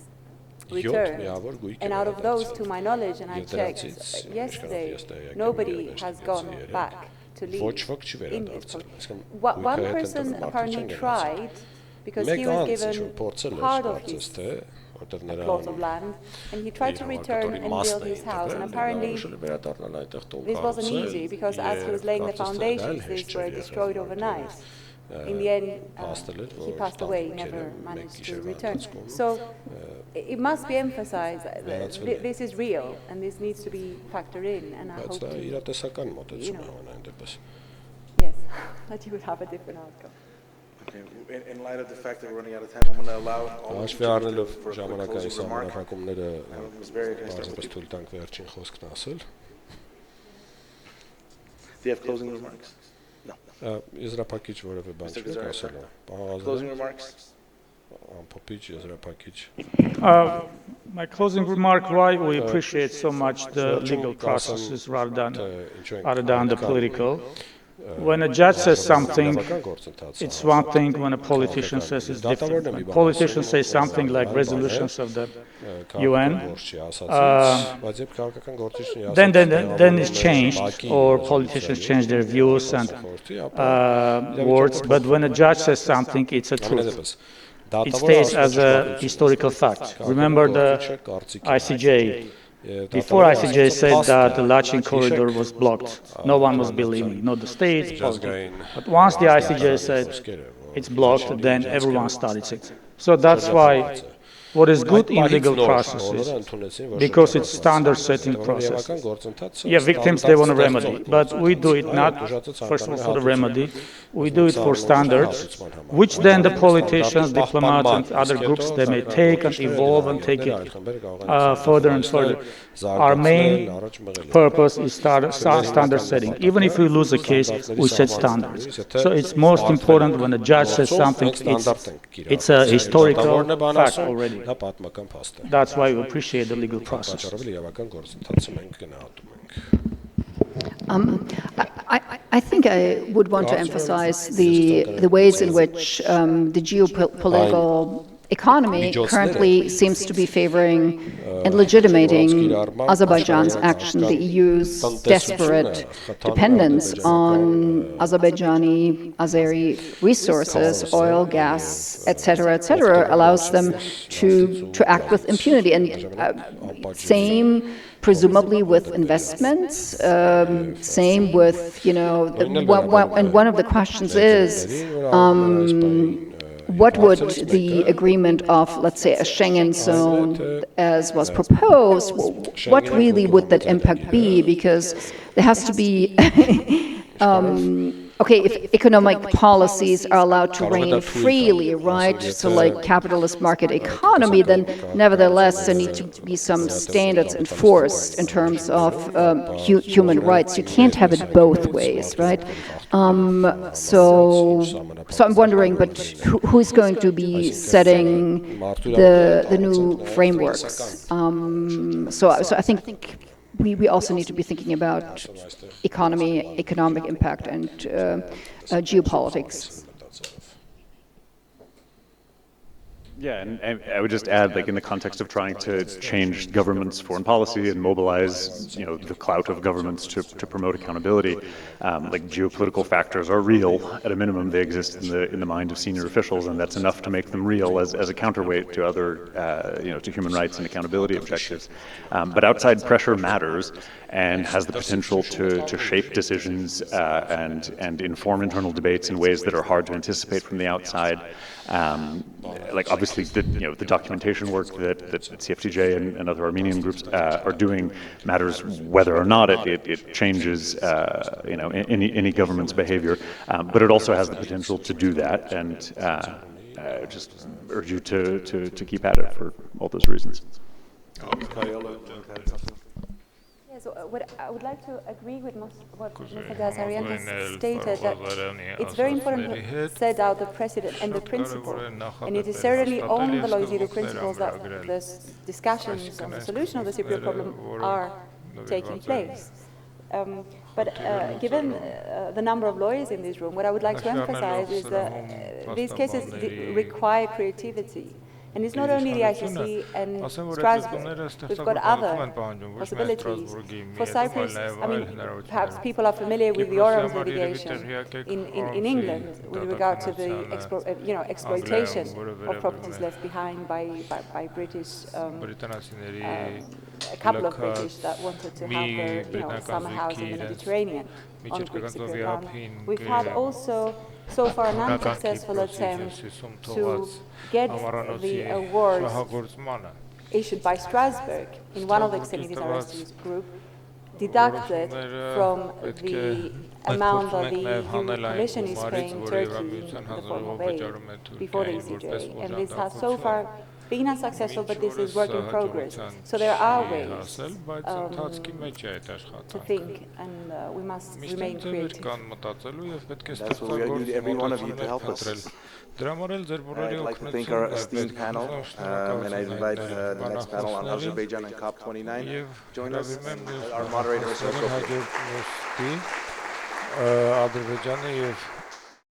returned. And out of those, to my knowledge, and I checked yesterday, nobody has gone back to live in this place. One person apparently tried, because he was given part of his plot of land, and he tried to return and build his house, and apparently this wasn't easy, because as he was laying the foundations, these were destroyed overnight. In the end, he passed away, never managed to return. So it must be emphasized that this is real, and this needs to be factored in, and I hope yes, that you would have a different outcome. Okay. In light of the fact that we're running out of time, I'm going to allow all of you to for a quick closing remark. Ms. Beria, can I start with you? Do you have closing remarks? No. Mr. Ghazaryan, closing remarks? My closing remark, why we appreciate so much the legal processes rather than the political. When a judge says something, it's one thing. When a politician says it's different. When politicians say something like resolutions of the UN, then it's changed, or politicians change their views and words. But when a judge says something, it's a truth. It stays as a historical fact. Remember the ICJ. Before ICJ said that the Lachin corridor was blocked, no one was believing, not the states, politics. But once the ICJ said it's blocked, then everyone started saying. So that's why what is good in legal processes, because it's standard setting process. Yeah, victims, they want a remedy, but we do it not, first of all, for the remedy, we do it for standards, which then the politicians, diplomats, and other groups, they may take and evolve and take it further and further. Our main purpose is standard setting. Even if we lose a case, we set standards. So it's most important when a judge says something, it's a historical fact already. That's why we appreciate the legal process. I think I would want to emphasize the ways in which the geopolitical economy currently seems to be favoring and legitimating Azerbaijan's action, the EU's desperate dependence on Azerbaijani, Azeri resources, oil, gas, etc., allows them to act with impunity. And same, presumably, with investments, same with, and one of the questions is, what would the agreement of, let's say, a Schengen zone, as was proposed, what really would that impact be? Because there has to be, okay, if economic policies are allowed to reign freely, right, so like capitalist market economy, then nevertheless there need to be some standards enforced in terms of human rights. You can't have it both ways, right? So I'm wondering, but who's going to be setting the new frameworks? So I think we also need to be thinking about economic impact, and geopolitics. Yeah, and I would just add, like, in the context of trying to change governments' foreign policy and mobilize, the clout of governments to promote accountability, like, geopolitical factors are real. At a minimum, they exist in the mind of senior officials, and that's enough to make them real as a counterweight to other, to human rights and accountability objectives. But outside pressure matters and has the potential to shape decisions and inform internal debates in ways that are hard to anticipate from the outside. Like, obviously, the documentation work that CFTJ and other Armenian groups are doing matters whether or not it changes any government's behavior, but it also has the potential to do that, and just urge you to keep at it for all those reasons. So what I would like to agree with what Mr. Ghazaryan has stated, that it's very important to set out the precedent and the principle, and it is certainly on the Loiziru principles that the discussions on the solution of the Cypriot problem are taking place. But given the number of lawyers in this room, what I would like to emphasize is that these cases require creativity. And it's not only the ICC and Strasbourg. We've got other possibilities. For Cyprus, I mean, perhaps people are familiar with the Orams litigation in England with regard to the exploitation of properties left behind by British, a couple of British that wanted to have their summer house in the Mediterranean on Greek Cypriot land. We've had also so far an unsuccessful attempt to get the awards issued by Strasbourg in one of the extremis arrested group deducted from the amount that the EU Commission is paying Turkey in the form of aid before the ECHR. And this has so far been unsuccessful, but this is work in progress. So there are ways to think, and we must remain creative. That's what we need every one of you to help us. I'd like to thank our esteemed panel, and I invite the next panel on Azerbaijan and COP29. Join us. Our moderator is